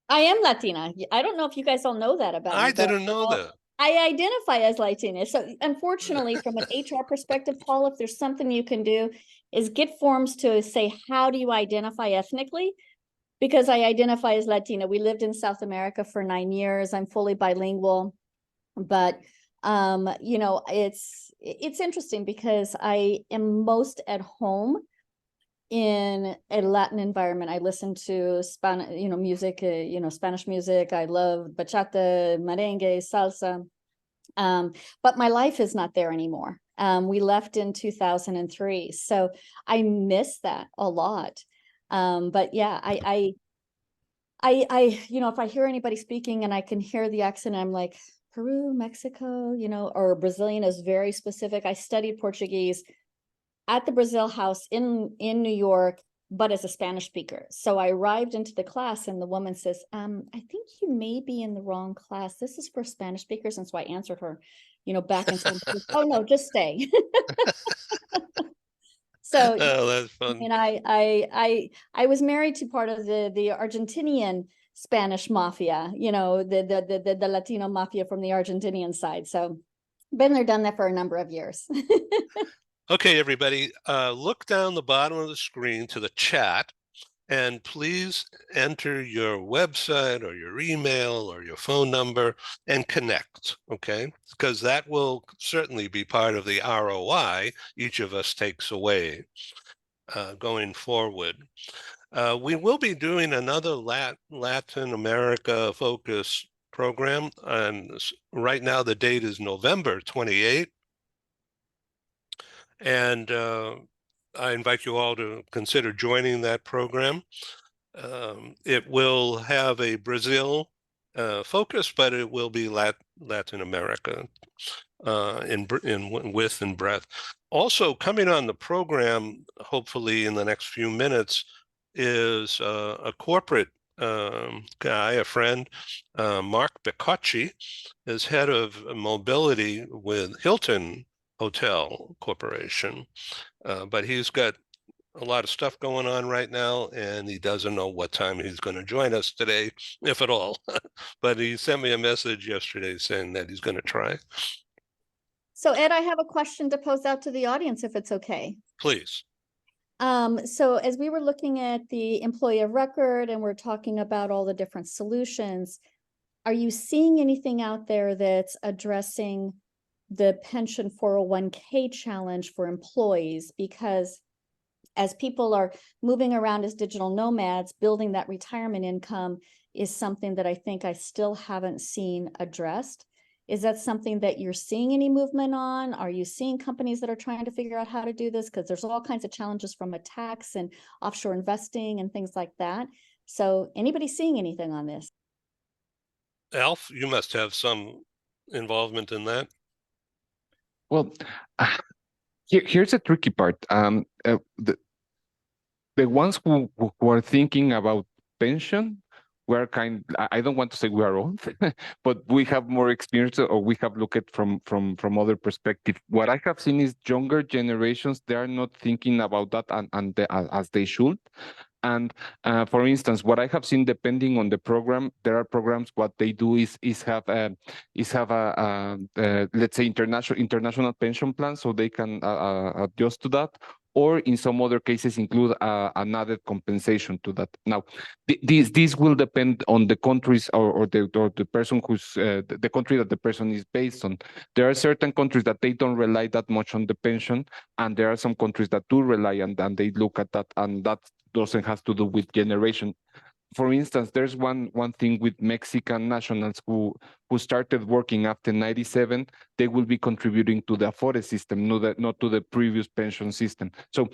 I am Latina. I don't know if you guys all know that about me. I but, didn't know that. I identify as Latina. So unfortunately, from an HR perspective, Paul, if there's something you can do is get forms to say, how do you identify ethnically? Because I identify as Latina. We lived in South America for 9 years. I'm fully bilingual, but you know, it's interesting because I am most at home in a Latin environment. I listen to Spanish, music, Spanish music. I love bachata, merengue, salsa. But my life is not there anymore. We left in 2003. So I miss that a lot. But yeah, I if I hear anybody speaking and I can hear the accent, I'm like, Peru, Mexico, or Brazilian is very specific. I studied Portuguese at the Brazil House in New York, but as a Spanish speaker. So I arrived into the class and the woman says, I think you may be in the wrong class. This is for Spanish speakers. And so I answered her, back and forth. Oh no, just stay. So Oh, that's I fun. mean, I was married to part of the Argentinian Spanish mafia, the Latino mafia from the Argentinian side. So been there, done that for a number of years. Okay, everybody, look down the bottom of the screen to the chat and please enter your website or your email or your phone number and connect, okay? Because that will certainly be part of the ROI each of us takes away going forward. We will be doing another Latin America focus program, and right now the date is November 28th. And I invite you all to consider joining that program. It will have a Brazil focus, but it will be Latin America in width and breadth. Also coming on the program, hopefully in the next few minutes, is a corporate guy, a friend, Mark Bicocci, is head of mobility with Hilton Hotel Corporation. But he's got a lot of stuff going on right now, and he doesn't know what time he's going to join us today, if at all. But he sent me a message yesterday saying that he's going to try. So Ed, I have a question to pose out to the audience, if it's okay. Please. So as we were looking at the employee of record and we're talking about all the different solutions, are you seeing anything out there that's addressing the pension 401k challenge for employees? Because as people are moving around as digital nomads, building that retirement income is something that I think I still haven't seen addressed. Is that something that you're seeing any movement on? Are you seeing companies that are trying to figure out how to do this? Because there's all kinds of challenges from a tax and offshore investing and things like that. So anybody seeing anything on this? Alf, you must have some involvement in that. Well, here's a tricky part. The ones who are thinking about pension, I don't want to say we are old, but we have more experience, or we have looked at from other perspective. What I have seen is younger generations, they are not thinking about that as they should. And for instance, what I have seen, depending on the program, there are programs. What they do is have a let's say international pension plan, so they can adjust to that, or in some other cases include an added compensation to that. Now, this will depend on the countries or the person who's the country that the person is based on. There are certain countries that they don't rely that much on the pension, and there are some countries that do rely, and they look at that, and that doesn't have to do with generation. For instance, there's one thing with Mexican nationals who started working after 97. They will be contributing to the Afore system, not to the previous pension system. So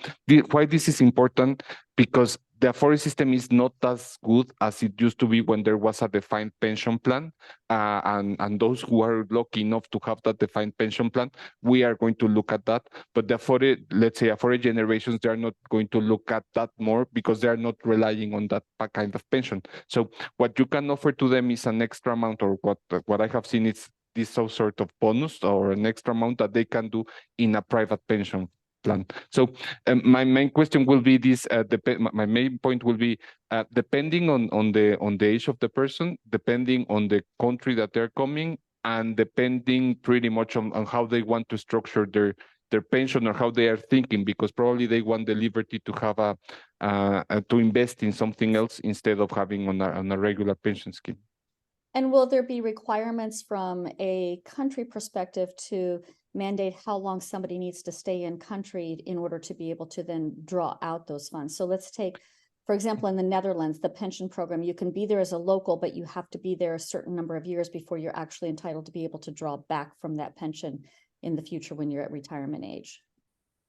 why this is important? Because the Afore system is not as good as it used to be when there was a defined pension plan. And those who are lucky enough to have that defined pension plan, we are going to look at that. But the Afore, let's say Afore generations, they are not going to look at that more because they are not relying on that kind of pension. So what you can offer to them is an extra amount, or what I have seen is this sort of bonus or an extra amount that they can do in a private pension plan. So my main question will be this, my main point will be depending on the age of the person, depending on the country that they're coming, and depending pretty much on how they want to structure their pension, or how they are thinking, because probably they want the liberty to have to invest in something else instead of having on a regular pension scheme. And will there be requirements from a country perspective to mandate how long somebody needs to stay in country in order to be able to then draw out those funds? So let's take, for example, in the Netherlands, the pension program, you can be there as a local, but you have to be there a certain number of years before you're actually entitled to be able to draw back from that pension in the future when you're at retirement age.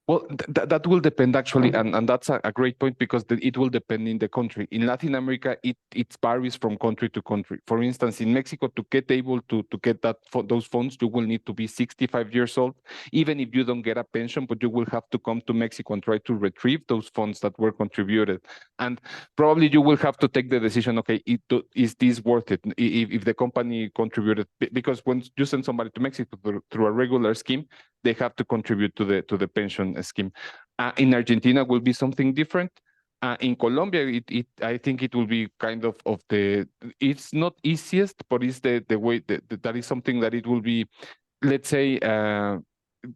Well, that will depend actually, and that's a great point, because it will depend in the country. In Latin America, it varies from country to country. For instance, in Mexico, to get able to get those funds, you will need to be 65 years old, even if you don't get a pension, but you will have to come to Mexico and try to retrieve those funds that were contributed. And probably you will have to take the decision, okay, is this worth it? If the company contributed, because when you send somebody to Mexico through a regular scheme, they have to contribute to the pension scheme. In Argentina will be something different. In Colombia, I think it will be kind of the, it's not easiest, but it's the way that is something that it will be, let's say,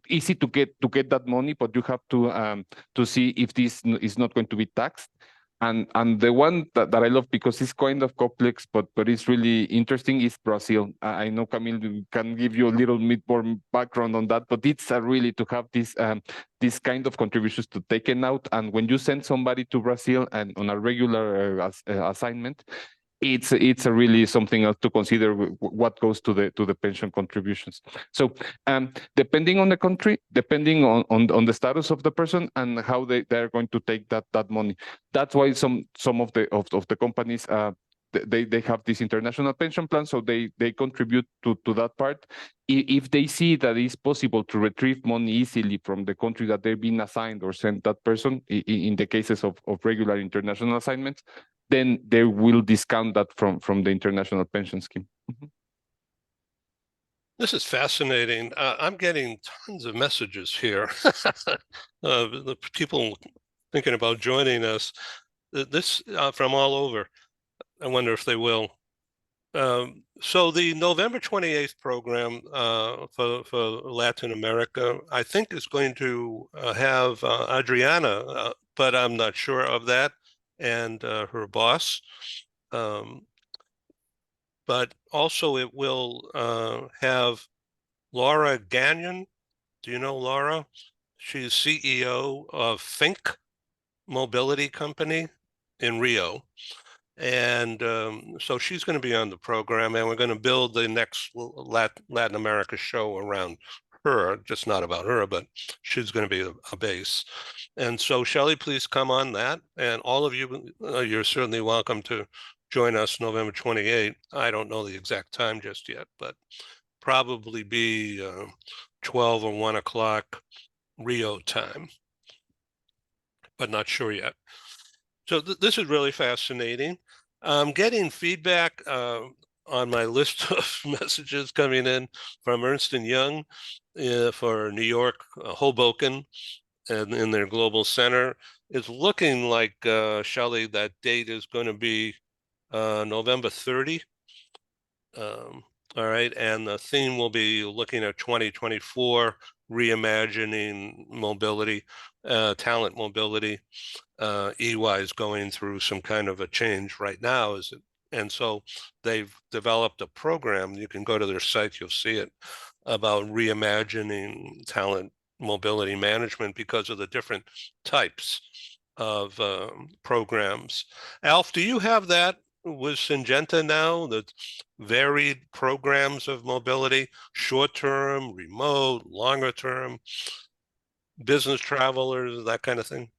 easy to get that money, but you have to see if this is not going to be taxed. And the one that I love, because it's kind of complex, but it's really interesting, is Brazil. I know Camille can give you a little bit more background on that, but it's really to have this kind of contributions to taken out. And when you send somebody to Brazil and on a regular assignment, it's a really something else to consider, what goes to the pension contributions. So depending on the country, depending on the status of the person, and how they're going to take that money. That's why some of the companies they have this international pension plan, so they contribute to that part. If they see that it's possible to retrieve money easily from the country that they've been assigned or sent that person, in the cases of regular international assignments, then they will discount that from the international pension scheme. Mm-hmm. This is fascinating. I'm getting tons of messages here. The people thinking about joining us, this from all over. I wonder if they will. So the November 28th program for Latin America, I think, is going to have Adriana, but I'm not sure of that, and her boss. But also it will have Laura Gagnon. Do you know Laura? She's CEO of Think Mobility Company in Rio. And so she's going to be on the program, and we're going to build the next Latin America show around her, just not about her, but she's going to be a base. And so Shelley, please come on that. And all of you, you're certainly welcome to join us November 28th. I don't know the exact time just yet, but probably be 12 or 1 o'clock Rio time, but not sure yet. So this is really fascinating. I'm getting feedback on my list of messages coming in from Ernst & Young for New York, Hoboken, and in their global center. It's looking like, Shelley, that date is going to be November 30. All right, and the theme will be looking at 2024, reimagining mobility, talent mobility. EY is going through some kind of a change right now, and so they've developed a program. You can go to their site, you'll see it, about reimagining talent mobility management because of the different types of programs. Alf, do you have that with Syngenta now, the varied programs of mobility, short-term, remote, longer term, business travelers, that kind of thing?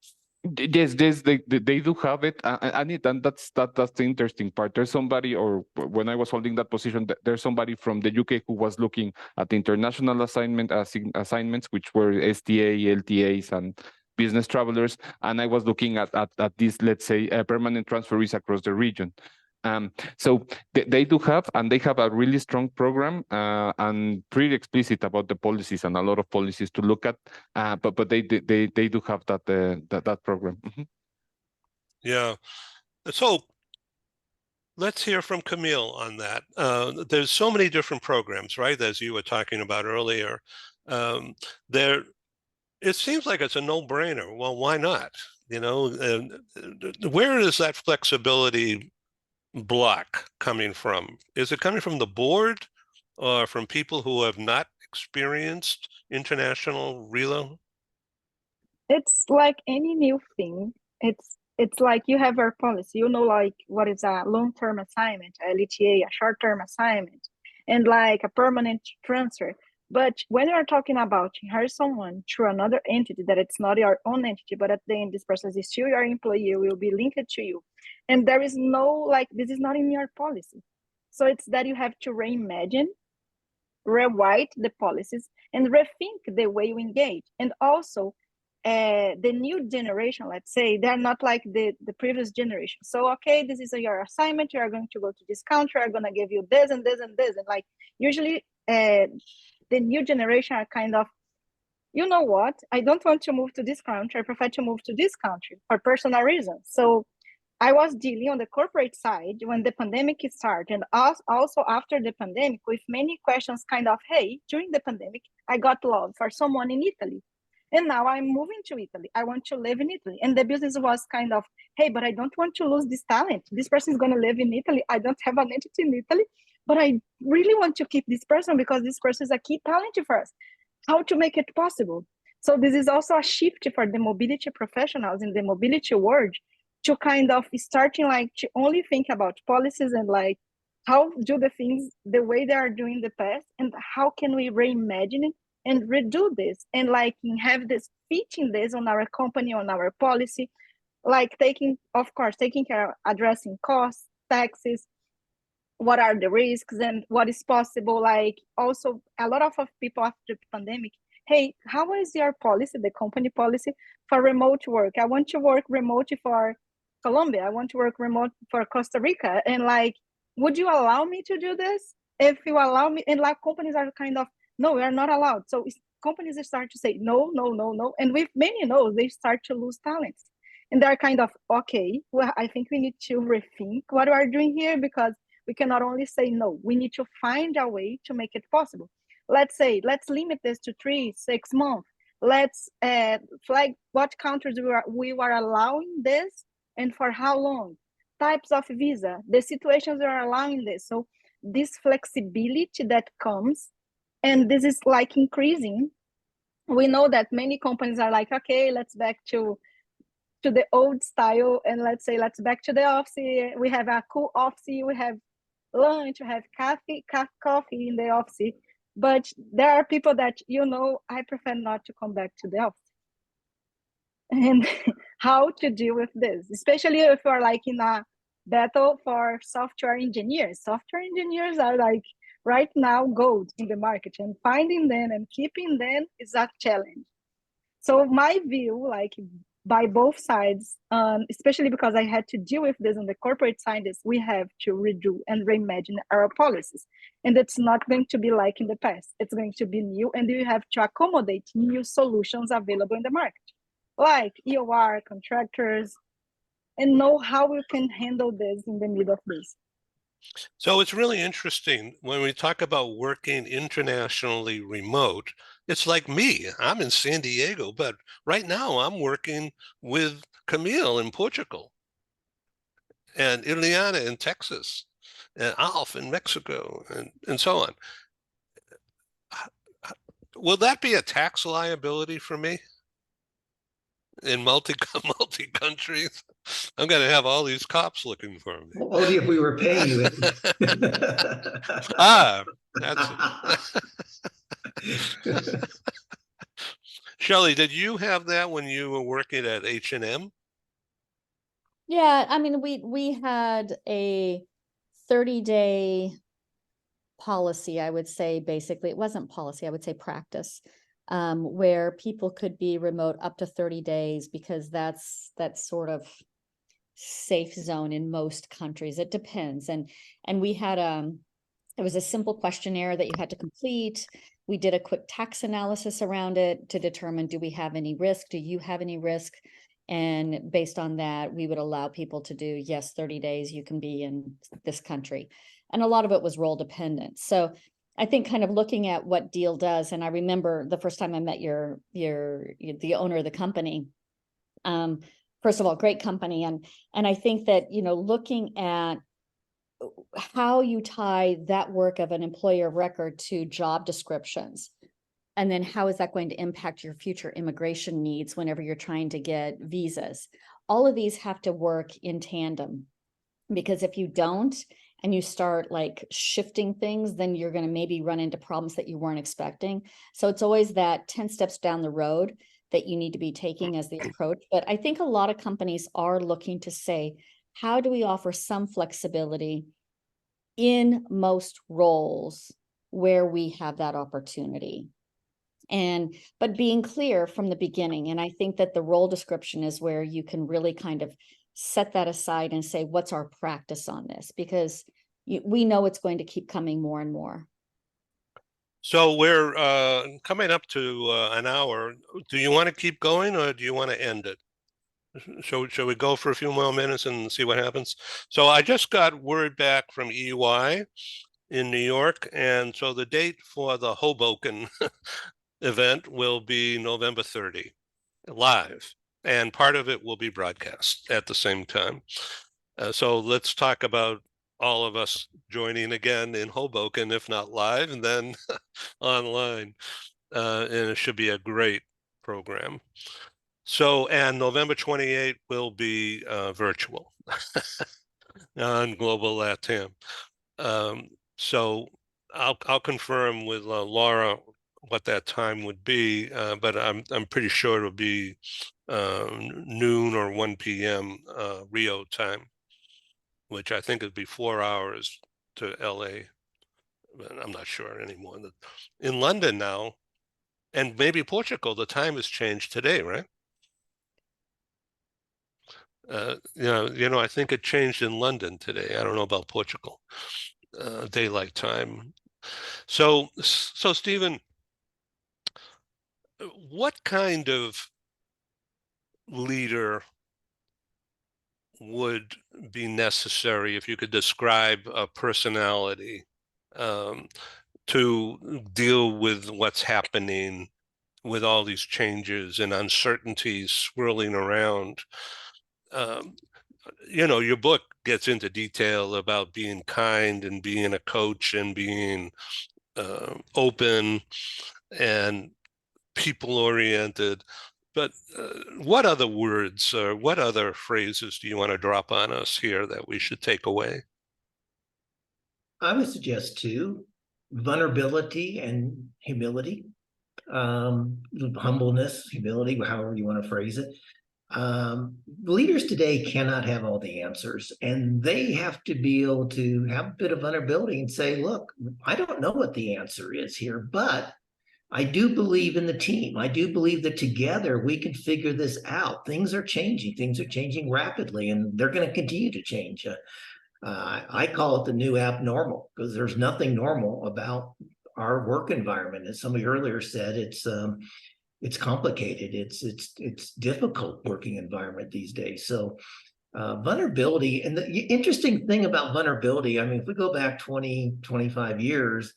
Yes, they do have it, and that's the interesting part. There's somebody, or when I was holding that position, there's somebody from the UK who was looking at the international assignments, which were STA, LTAs, and business travelers, and I was looking at these, let's say, permanent transferees across the region. So they do have, and they have a really strong program and pretty explicit about the policies and a lot of policies to look at. But they do have that program. Mm-hmm. Yeah. So let's hear from Camille on that. There's so many different programs, right? As you were talking about earlier. It seems like it's a no-brainer. Well, why not? You know, where is that flexibility block coming from? Is it coming from the board or from people who have not experienced international relo? It's like any new thing. It's like you have our policy, you know, like what is a long-term assignment, a LTA, a short-term assignment, and like a permanent transfer. But when you're talking about hire someone through another entity that it's not your own entity, but at the end this person is still your employee, will be linked to you, and there is no, like, this is not in your policy. So it's that you have to reimagine, rewrite the policies, and rethink the way you engage. And also the new generation, let's say, they're not like the previous generation. So, okay, this is your assignment, you are going to go to this country, I'm going to give you this and this and this. And like, usually the new generation are kind of, you know what, I don't want to move to this country, I prefer to move to this country for personal reasons. So I was dealing on the corporate side when the pandemic started, and also after the pandemic, with many questions kind of, hey, during the pandemic, I got love for someone in Italy. And now I'm moving to Italy. I want to live in Italy. And the business was kind of, hey, but I don't want to lose this talent. This person is going to live in Italy. I don't have an entity in Italy, but I really want to keep this person because this person is a key talent for us. How to make it possible? So this is also a shift for the mobility professionals in the mobility world to kind of starting like to only think about policies and like how do the things the way they are doing in the past, and how can we reimagine it and redo this and like have this fitting this on our company, on our policy, like taking care of addressing costs, taxes, what are the risks and what is possible. Like also a lot of people after the pandemic, hey, how is your policy, the company policy for remote work? I want to work remotely for Colombia, I want to work remote for Costa Rica, and like, would you allow me to do this? If you allow me, and like companies are kind of, no, we are not allowed. So companies start to say no, no, no, no, and with many no's, they start to lose talents, and they're kind of, okay, well, I think we need to rethink what we are doing here, because we cannot only say no, we need to find a way to make it possible. Let's limit this to 3-6 months. Let's flag what countries we are allowing this and for how long, types of visa, the situations that are allowing this. So this flexibility that comes, and this is like increasing. We know that many companies are like, okay, let's back to to the old style, and let's say let's back to the office. We have a cool office. We have lunch. We have coffee in the office. But there are people that I prefer not to come back to the office. And how to deal with this, especially if you're like in a battle for software engineers. Software engineers are like right now gold in the market, and finding them and keeping them is a challenge. So my view, like by both sides, especially because I had to deal with this on the corporate side, is we have to redo and reimagine our policies. And it's not going to be like in the past. It's going to be new, and you have to accommodate new solutions available in the market, like EOR, contractors, and know how we can handle this in the middle of this. So it's really interesting when we talk about working internationally remote. It's like me, I'm in San Diego, but right now I'm working with Camille in Portugal and Ileana in Texas and Alf in Mexico and so on. Will that be a tax liability for me in multi countries? I'm going to have all these cops looking for me. Well, only if we were paying you. That's it. Shelley, did you have that when you were working at H&M? Yeah, I mean, we had a 30-day policy, I would say. Basically, it wasn't policy, I would say practice, where people could be remote up to 30 days, because that's sort of safe zone in most countries. It depends. And we had it was a simple questionnaire that you had to complete. We did a quick tax analysis around it to determine, do we have any risk? Do you have any risk? And based on that, we would allow people to do, yes, 30 days, you can be in this country. And a lot of it was role dependent. So I think kind of looking at what Deal does, and I remember the first time I met the owner of the company. First of all, great company. And I think that, looking at how you tie that work of an employer of record to job descriptions, and then how is that going to impact your future immigration needs whenever you're trying to get visas? All of these have to work in tandem, because if you don't, and you start like shifting things, then you're going to maybe run into problems that you weren't expecting. So it's always that 10 steps down the road that you need to be taking as the approach. But I think a lot of companies are looking to say, how do we offer some flexibility in most roles where we have that opportunity? But being clear from the beginning. And I think that the role description is where you can really kind of set that aside and say, what's our practice on this? Because we know it's going to keep coming more and more. So we're coming up to an hour. Do you want to keep going, or do you want to end it? Shall we go for a few more minutes and see what happens? So I just got word back from EY in New York, and so the date for the Hoboken event will be November 30, live, and part of it will be broadcast at the same time. So let's talk about all of us joining again in Hoboken, if not live, and then online. And it should be a great program. So, and November 28th will be virtual on Global LatAm. So I'll confirm with Laura what that time would be, but I'm pretty sure it'll be noon or 1 p.m. Rio time, which I think would be 4 hours to LA. But I'm not sure anymore. In London now, and maybe Portugal, the time has changed today, right? I think it changed in London today. I don't know about Portugal, daylight time. So Stephen, what kind of leader would be necessary, if you could describe a personality, to deal with what's happening with all these changes and uncertainties swirling around? Your book gets into detail about being kind and being a coach and being open and people oriented. But what other words or what other phrases do you want to drop on us here that we should take away? I would suggest two: vulnerability and humility, humbleness, humility, however you want to phrase it. Leaders today cannot have all the answers, and they have to be able to have a bit of vulnerability and say, look, I don't know what the answer is here, but I do believe in the team. I do believe that together we can figure this out. Things are changing rapidly, and they're going to continue to change. I call it the new abnormal, because there's nothing normal about our work environment. As somebody earlier said, it's complicated. It's difficult working environment these days. So vulnerability, and the interesting thing about vulnerability, I mean, if we go back 20, 25 years,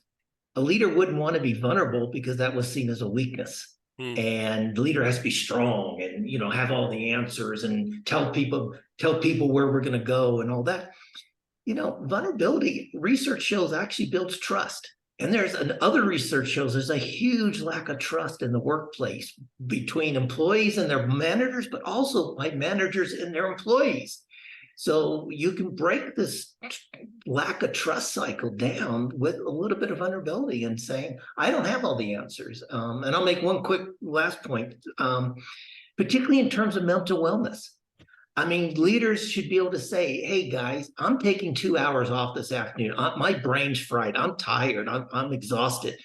a leader wouldn't want to be vulnerable because that was seen as a weakness. And the leader has to be strong and, have all the answers and tell people where we're going to go and all that. Vulnerability, research shows, actually builds trust. And other research shows there's a huge lack of trust in the workplace between employees and their managers, but also by managers and their employees. So you can break this lack of trust cycle down with a little bit of vulnerability and saying, I don't have all the answers. And I'll make one quick last point, particularly in terms of mental wellness. I mean, leaders should be able to say, hey, guys, I'm taking 2 hours off this afternoon. My brain's fried. I'm tired. I'm exhausted.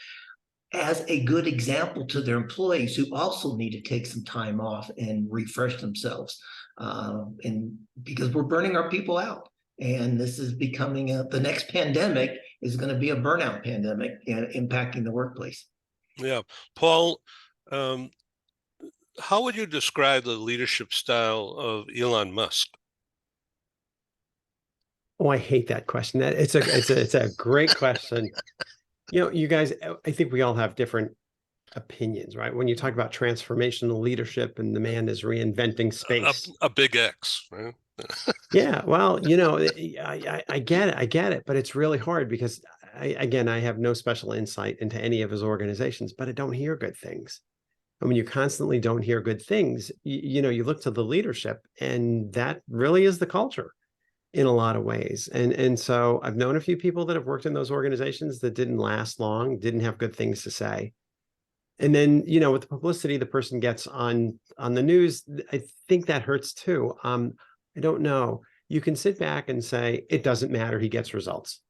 As a good example to their employees who also need to take some time off and refresh themselves. And because we're burning our people out. And this is becoming the next pandemic is going to be a burnout pandemic and impacting the workplace. Yeah. Paul, how would you describe the leadership style of Elon Musk? Oh, I hate that question. It's a great question. You guys, I think we all have different opinions, right? When you talk about transformational leadership and the man is reinventing space. A big X, right? Yeah, well, I get it, but it's really hard because I have no special insight into any of his organizations, but I don't hear good things. And when you constantly don't hear good things, you look to the leadership, and that really is the culture in a lot of ways. And so I've known a few people that have worked in those organizations that didn't last long, didn't have good things to say. And then, with the publicity the person gets on the news, I think that hurts too. I don't know. You can sit back and say, it doesn't matter, he gets results.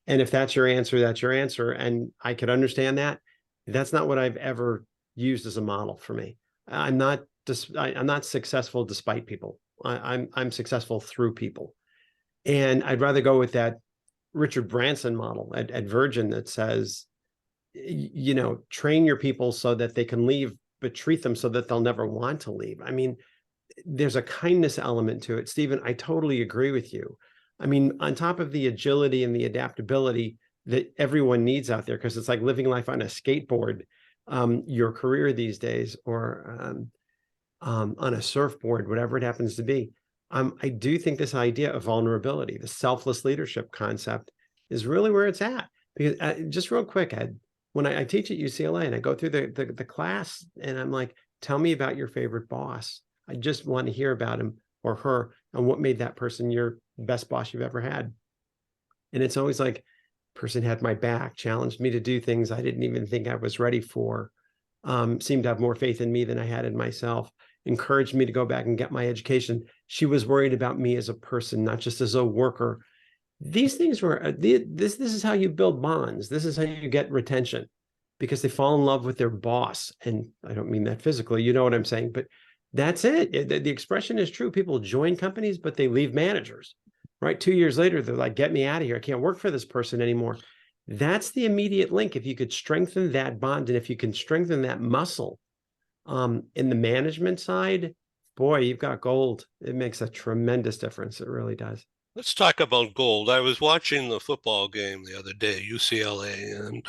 And if that's your answer, that's your answer. And I could understand that. That's not what I've ever used as a model for me. I'm not successful despite people. I'm successful through people. And I'd rather go with that Richard Branson model at Virgin that says, train your people so that they can leave, but treat them so that they'll never want to leave. I mean, there's a kindness element to it. Stephen, I totally agree with you. I mean, on top of the agility and the adaptability that everyone needs out there, because it's like living life on a skateboard, your career these days, or on a surfboard, whatever it happens to be. I do think this idea of vulnerability, the selfless leadership concept, is really where it's at. Because just real quick, Ed, when I teach at UCLA and I go through the class and I'm like, tell me about your favorite boss. I just want to hear about him or her and what made that person your best boss you've ever had. And it's always like, person had my back, challenged me to do things I didn't even think I was ready for, seemed to have more faith in me than I had in myself, encouraged me to go back and get my education. She was worried about me as a person, not just as a worker. These things were, this is how you build bonds. This is how you get retention, because they fall in love with their boss. And I don't mean that physically, you know what I'm saying, but that's it. The expression is true. People join companies, but they leave managers, right? 2 years later, they're like, get me out of here. I can't work for this person anymore. That's the immediate link. If you could strengthen that bond, and if you can strengthen that muscle in the management side, boy, you've got gold. It makes a tremendous difference. It really does. Let's talk about gold. I was watching the football game the other day, UCLA,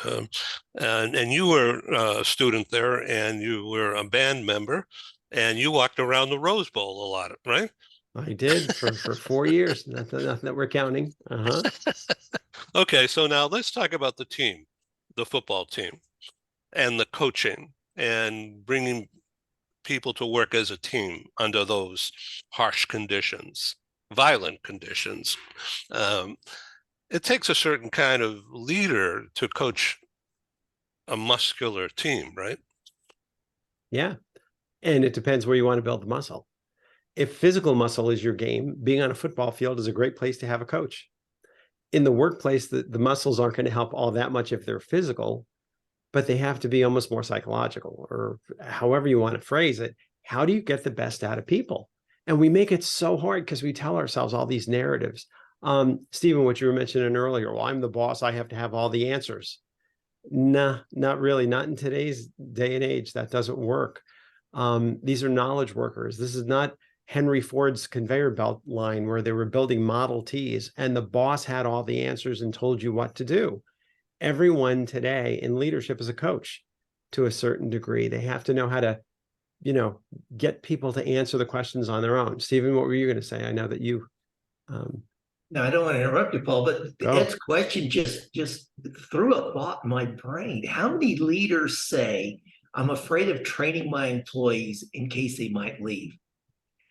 and you were a student there, and you were a band member, and you walked around the Rose Bowl a lot, right? I did for 4 years. Nothing that we're counting. Okay, so now let's talk about the team, the football team, and the coaching, and bringing people to work as a team under those harsh conditions, violent conditions. It takes a certain kind of leader to coach a muscular team, right? Yeah. And it depends where you want to build the muscle. If physical muscle is your game, being on a football field is a great place to have a coach. In the workplace, the muscles aren't going to help all that much if they're physical, but they have to be almost more psychological, or however you want to phrase it. How do you get the best out of people? And we make it so hard because we tell ourselves all these narratives. Stephen, what you were mentioning earlier, well, I'm the boss, I have to have all the answers. Nah, not really. Not in today's day and age. That doesn't work. These are knowledge workers. This is not Henry Ford's conveyor belt line where they were building Model Ts and the boss had all the answers and told you what to do. Everyone today in leadership is a coach to a certain degree. They have to know how to, get people to answer the questions on their own. Stephen, what were you going to say? I know that you. No, I don't want to interrupt you, Paul, but Ed's question just threw a thought in my brain. How many leaders say, I'm afraid of training my employees in case they might leave?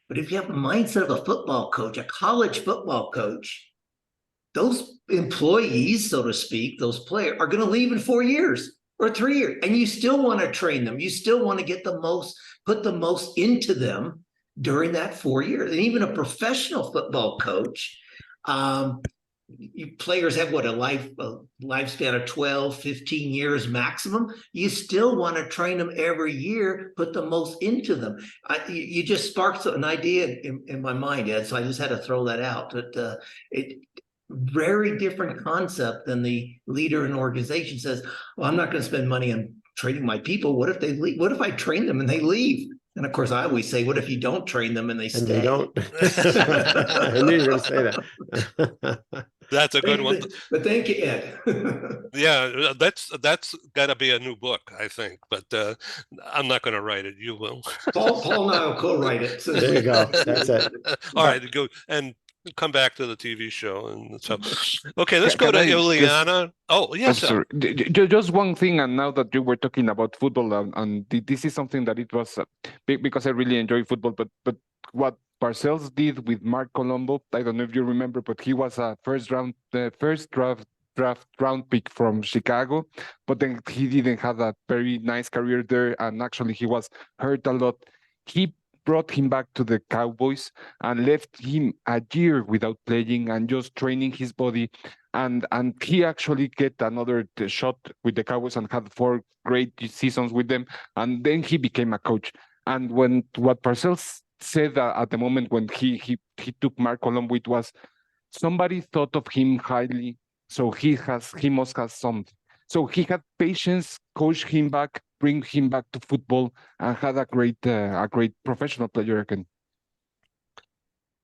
But if you have the mindset of a football coach, a college football coach, those employees, so to speak, those players are going to leave in 4 years or 3 years. And you still want to train them. You still want to get put the most into them during that 4 years. And even a professional football coach, players have a lifespan of 12, 15 years maximum. You still want to train them every year, put the most into them. You just sparked an idea in my mind, Ed, so I just had to throw that out. But very different concept than the leader in an organization says, well, I'm not going to spend money on training my people. What if they leave? What if I train them and they leave? And of course, I always say, what if you don't train them and they stay? And they don't. I knew you were going to say that. That's a good one. But thank you, Ed. Yeah, that's got to be a new book, I think. But I'm not going to write it. You will. Paul and I will co-write it. There you go. That's it. All right, go and come back to the TV show. And so, okay, let's go to Ileana. Oh, yes, sir. Just one thing, and now that you were talking about football, and this is something that it was because I really enjoy football, but what Parcells did with Mark Colombo, I don't know if you remember, but he was a first draft round pick from Chicago, but then he didn't have a very nice career there, and actually he was hurt a lot. He brought him back to the Cowboys and left him a year without playing and just training his body, and he actually get another shot with the Cowboys and had 4 great seasons with them, and then he became a coach. And what Parcells said at the moment when he took Mark Colombo, it was somebody thought of him highly, so he must have something. So he had patience, coached him back, bring him back to football, and had a great professional player again.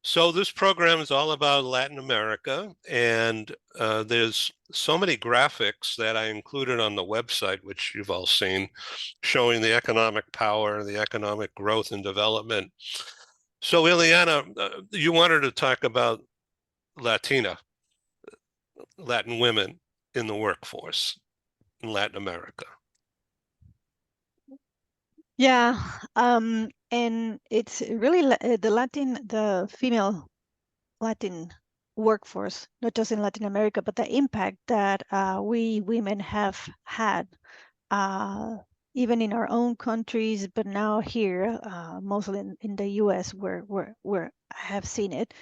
So this program is all about Latin America, and there's so many graphics that I included on the website, which you've all seen, showing the economic power, the economic growth and development. So Ileana, you wanted to talk about Latin women in the workforce in Latin America. Yeah, and it's really the female Latin workforce, not just in Latin America, but the impact that we women have had, even in our own countries, but now here, mostly in the U.S., where I have seen it.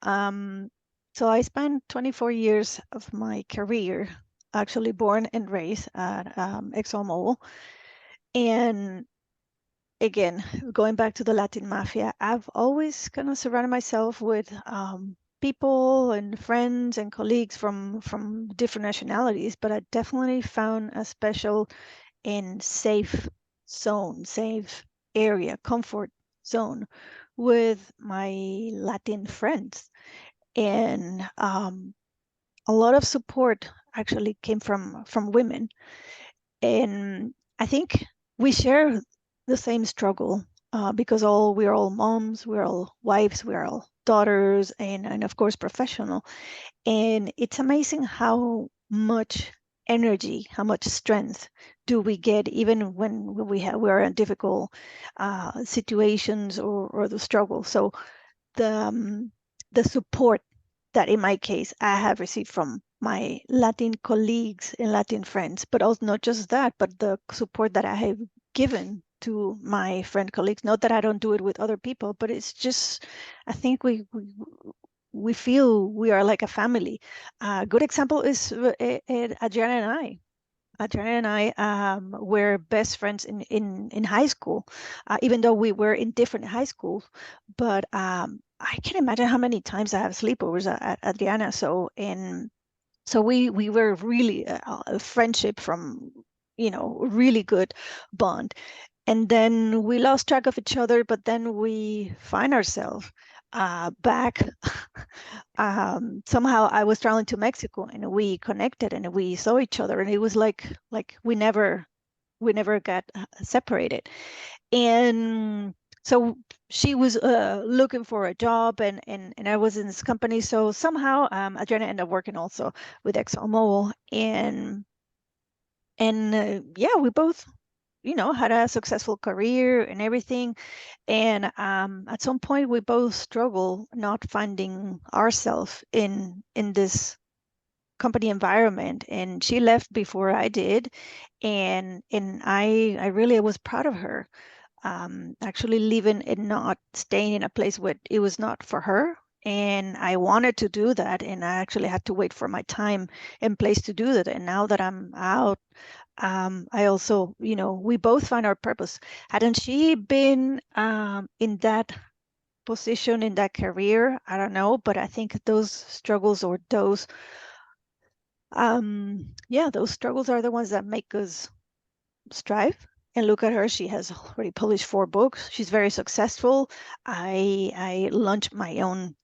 So I spent 24 years of my career, actually born and raised at ExxonMobil, and again, going back to the Latin mafia, I've always kind of surrounded myself with people and friends and colleagues from different nationalities, but I definitely found a special and safe zone, safe area, comfort zone with my Latin friends. And a lot of support actually came from women. And I think we share the same struggle because we're all moms, we're all wives, we're all daughters, and of course professional. And it's amazing how much energy, how much strength do we get even when we're in difficult situations or the struggle. So the support that in my case I have received from my Latin colleagues and Latin friends, but also not just that, but the support that I have given to my friend colleagues. Not that I don't do it with other people, but it's just, I think we feel we are like a family. A good example is Adriana and I. Adriana and I were best friends in high school, even though we were in different high schools. But I can't imagine how many times I have sleepovers at Adriana. So we were really a friendship from, really good bond. And then we lost track of each other, but then we find ourselves back. Somehow I was traveling to Mexico and we connected and we saw each other, and it was like we never got separated. And so she was looking for a job, and I was in this company. So somehow Adriana ended up working also with ExxonMobil, and yeah, we both had a successful career and everything. And at some point we both struggle not finding ourselves in this company environment, and she left before I did. And I really was proud of her, actually leaving and not staying in a place where it was not for her. And I wanted to do that, and I actually had to wait for my time and place to do that. And now that I'm out, I also, we both find our purpose. Hadn't she been in that position, in that career, I don't know, but I think those struggles or those those struggles are the ones that make us strive. And look at her, she has already published 4 books. She's very successful. I launched my own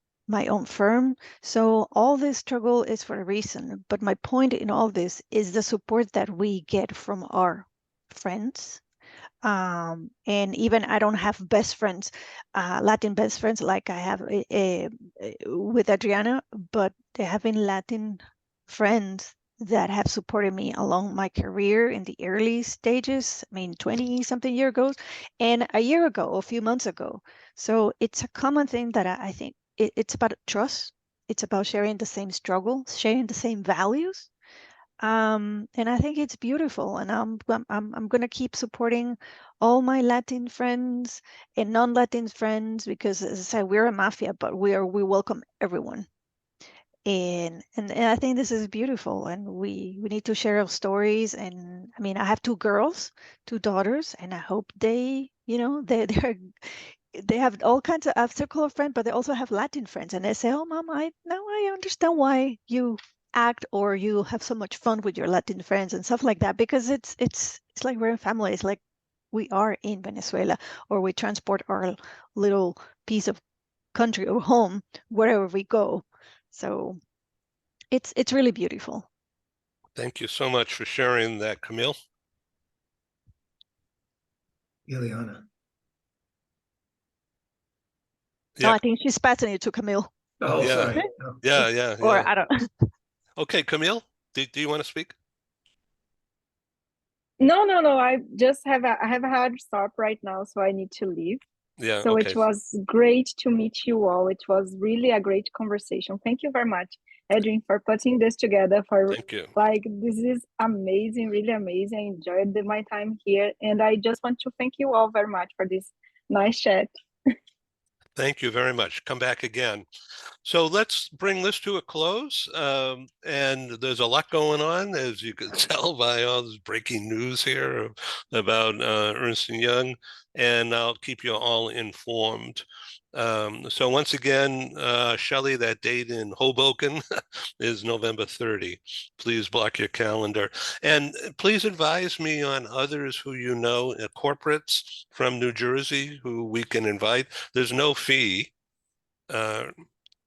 firm. So all this struggle is for a reason. But my point in all this is the support that we get from our friends. And even I don't have best friends, Latin best friends like I have with Adriana, but having Latin friends that have supported me along my career in the early stages, 20 something years ago, and a year ago, a few months ago. So it's a common thing that I think it's about trust. It's about sharing the same struggle, sharing the same values. And I think it's beautiful, and I'm going to keep supporting all my Latin friends and non-Latin friends, because as I said, we're a mafia, but we welcome everyone. And I think this is beautiful, and we need to share our stories. And I have 2 girls, 2 daughters, and I hope they have all kinds of a circle of friends, but they also have Latin friends, and they say, "Oh, Mom, I understand why you act or you have so much fun with your Latin friends and stuff like that, because it's like we're in family. It's like we are in Venezuela, or we transport our little piece of country or home wherever we go." So it's really beautiful. Thank you so much for sharing that, Camille. Ileana. Yeah. Oh, I think she's passing it to Camille. Oh, Yeah. sorry. Oh. Yeah. Or I don't. Okay, Camille, do you want to speak? No. I just have I have a hard stop right now, so I need to leave. Yeah. So Okay. it was great to meet you all. It was really a great conversation. Thank you very much, Edwin, for putting this together. Thank you. This is amazing, really amazing. I enjoyed my time here, and I just want to thank you all very much for this nice chat. Thank you very much. Come back again. So let's bring this to a close. And there's a lot going on, as you can tell by all this breaking news here about Ernst & Young, and I'll keep you all informed. So once again, Shelley, that date in Hoboken is November 30. Please block your calendar. And please advise me on others who you know, corporates from New Jersey who we can invite. There's no fee.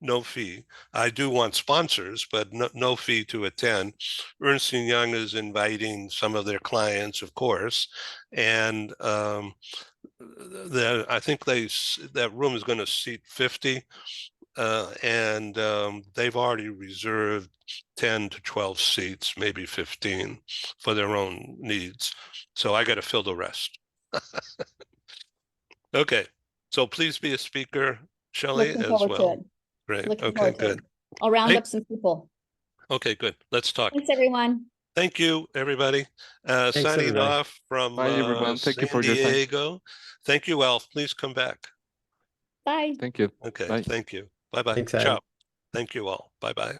No fee. I do want sponsors, but no fee to attend. Ernst & Young is inviting some of their clients, of course, and I think that room is going to seat 50. and they've already reserved 10 to 12 seats, maybe 15 for their own needs. So I got to fill the rest. Okay, so please be a speaker, Shelley, Looking as forward to well. it. Great. Looking Okay, forward to good. it. I'll round Hey. up some people. Okay, good. Let's talk. Thanks, everyone. Thank you, everybody. Signing everybody. off from Bye, everyone. Thank you San for your time. Diego. Thank you, Alf. Please come back. Bye. Thank you. Okay, Bye. thank you. Bye-bye. Thanks, Ed. Ciao. Thank you all. Bye-bye.